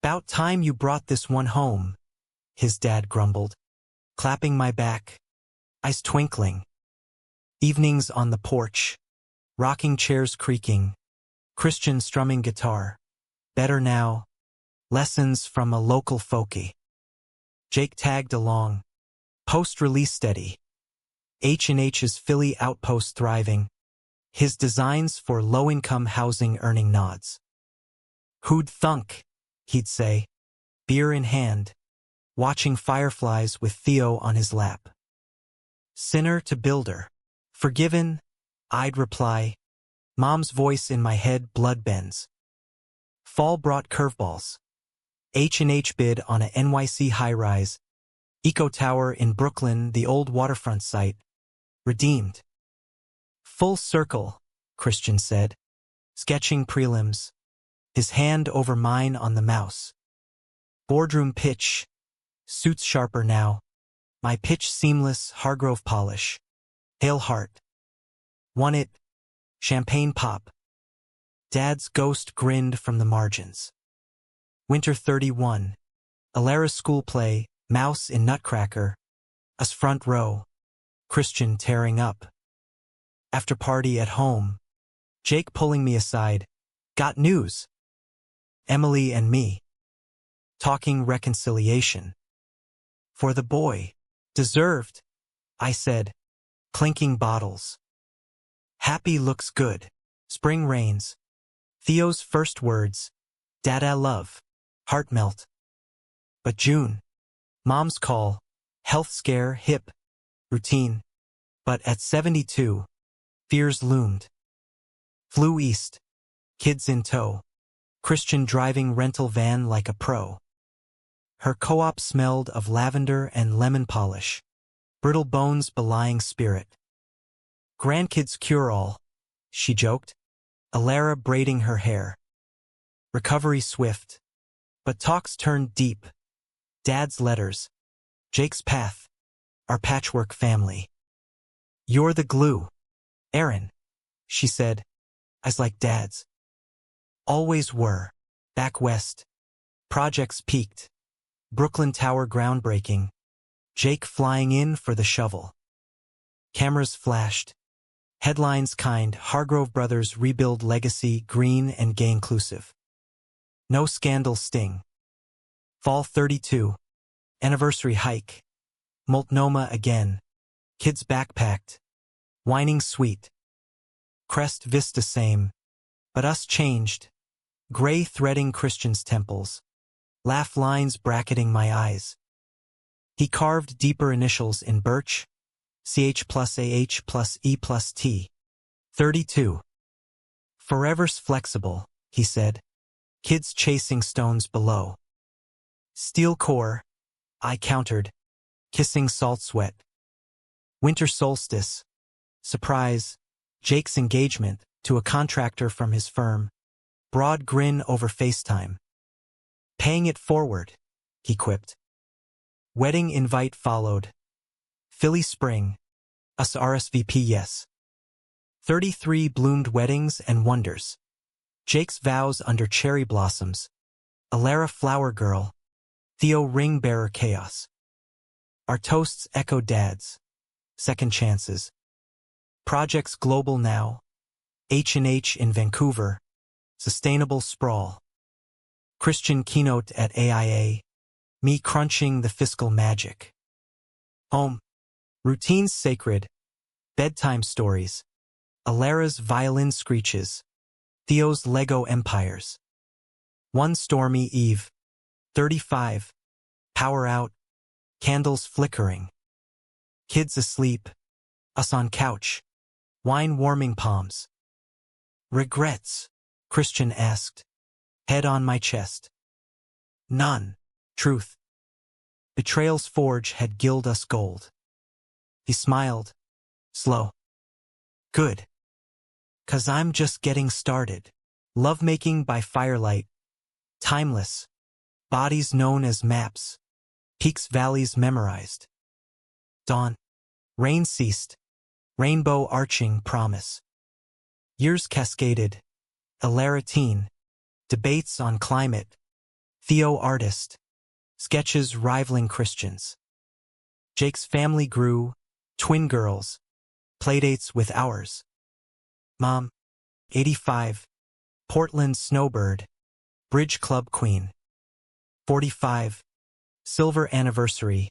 "'Bout time you brought this one home," his dad grumbled, clapping my back, eyes twinkling. Evenings on the porch, rocking chairs creaking, Christian strumming guitar, better now, lessons from a local folkie. Jake tagged along, post-release steady, H&H's Philly outpost thriving, his designs for low-income housing earning nods. "Who'd thunk," he'd say, beer in hand, watching fireflies with Theo on his lap. "Sinner to builder, forgiven," I'd reply, Mom's voice in my head blood bends. Fall brought curveballs. H&H bid on a NYC high-rise, Eco Tower in Brooklyn, the old waterfront site, redeemed. "Full circle," Christian said, sketching prelims, his hand over mine on the mouse. Boardroom pitch, suits sharper now, my pitch seamless Hargrove polish. Hail heart. Won it, champagne pop. Dad's ghost grinned from the margins. Winter 31, Alara's school play, mouse in Nutcracker, us front row, Christian tearing up. After party at home, Jake pulling me aside, "Got news." Emily and me, talking reconciliation. "For the boy, deserved," I said, clinking bottles. "Happy looks good, spring rains." Theo's first words, "Dada love," heart melt. But June, Mom's call, health scare, hip, routine. But at 72, fears loomed. Flew east, kids in tow, Christian driving rental van like a pro. Her co-op smelled of lavender and lemon polish, brittle bones belying spirit. "Grandkids cure-all," she joked, Alara braiding her hair. Recovery swift, but talks turned deep. Dad's letters, Jake's path, our patchwork family. "You're the glue, Aaron," she said, eyes like Dad's. Always were, back west. Projects peaked. Brooklyn Tower groundbreaking. Jake flying in for the shovel. Cameras flashed. Headlines kind, Hargrove Brothers rebuild legacy, green and gay inclusive. No scandal sting. Fall 32. Anniversary hike. Multnomah again. Kids backpacked. Whining sweet. Crest Vista same. But us changed. Gray threading Christian's temples. Laugh lines bracketing my eyes. He carved deeper initials in birch. CH plus AH plus E plus T. 32. Forever's flexible, he said. Kids chasing stones below. Steel core, I countered, kissing salt sweat. Winter solstice. Surprise. Jake's engagement to a contractor from his firm. Broad grin over FaceTime. Paying it forward, he quipped. Wedding invite followed. Philly spring. Us RSVP yes. 33 bloomed weddings and wonders. Jake's vows under cherry blossoms. Alara flower girl. Theo ring bearer chaos. Our toasts echoed dads. Second chances. Projects global now. H&H in Vancouver. Sustainable sprawl. Christian keynote at AIA. Me crunching the fiscal magic. Home. Routines sacred. Bedtime stories. Alara's violin screeches. Theo's Lego empires. One stormy eve. 35. Power out. Candles flickering. Kids asleep. Us on couch. Wine warming palms. Regrets? Christian asked. Head on my chest. None. Truth. Betrayal's forge had gilded us gold. He smiled. Slow. Good. 'Cause I'm just getting started. Lovemaking by firelight. Timeless. Bodies known as maps. Peaks valleys memorized. Dawn. Rain ceased. Rainbow arching promise. Years cascaded. Alara teen. Debates on climate. Theo artist. Sketches rivaling Christians. Jake's family grew. Twin girls. Playdates with ours. Mom. 85. Portland snowbird. Bridge club queen. 45. Silver anniversary.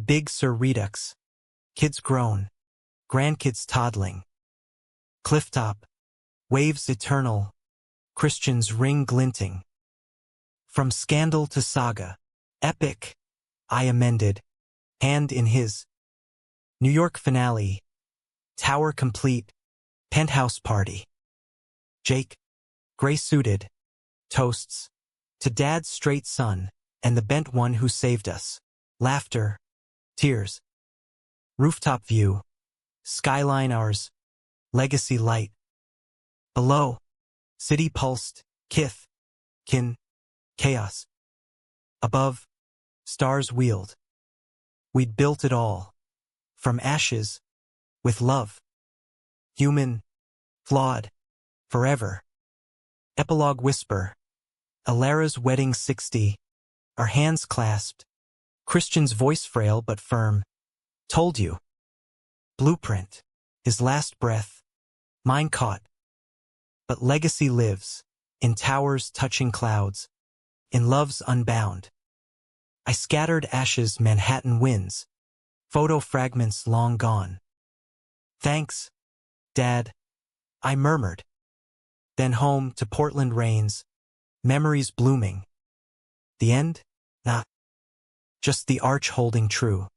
Big Sur redux. Kids grown. Grandkids toddling. Clifftop. Waves eternal. Christian's ring glinting. From scandal to saga. Epic. I amended. Hand in his. New York finale. Tower complete. Penthouse party. Jake. Gray-suited. Toasts. To Dad's straight son, and the bent one who saved us. Laughter. Tears. Rooftop view. Skyline ours. Legacy light. Below. City pulsed. Kith. Kin. Chaos. Above. Stars wheeled. We'd built it all. From ashes. With love. Human. Flawed. Forever. Epilogue whisper. Alara's wedding 60. Our hands clasped. Christian's voice frail but firm. Told you. Blueprint. His last breath. Mine caught. But legacy lives. In towers touching clouds. In love's unbound. I scattered ashes Manhattan winds. Photo fragments long gone. Thanks, Dad. I murmured. Then home to Portland rains. Memories blooming. The end? Not. Just the arch holding true.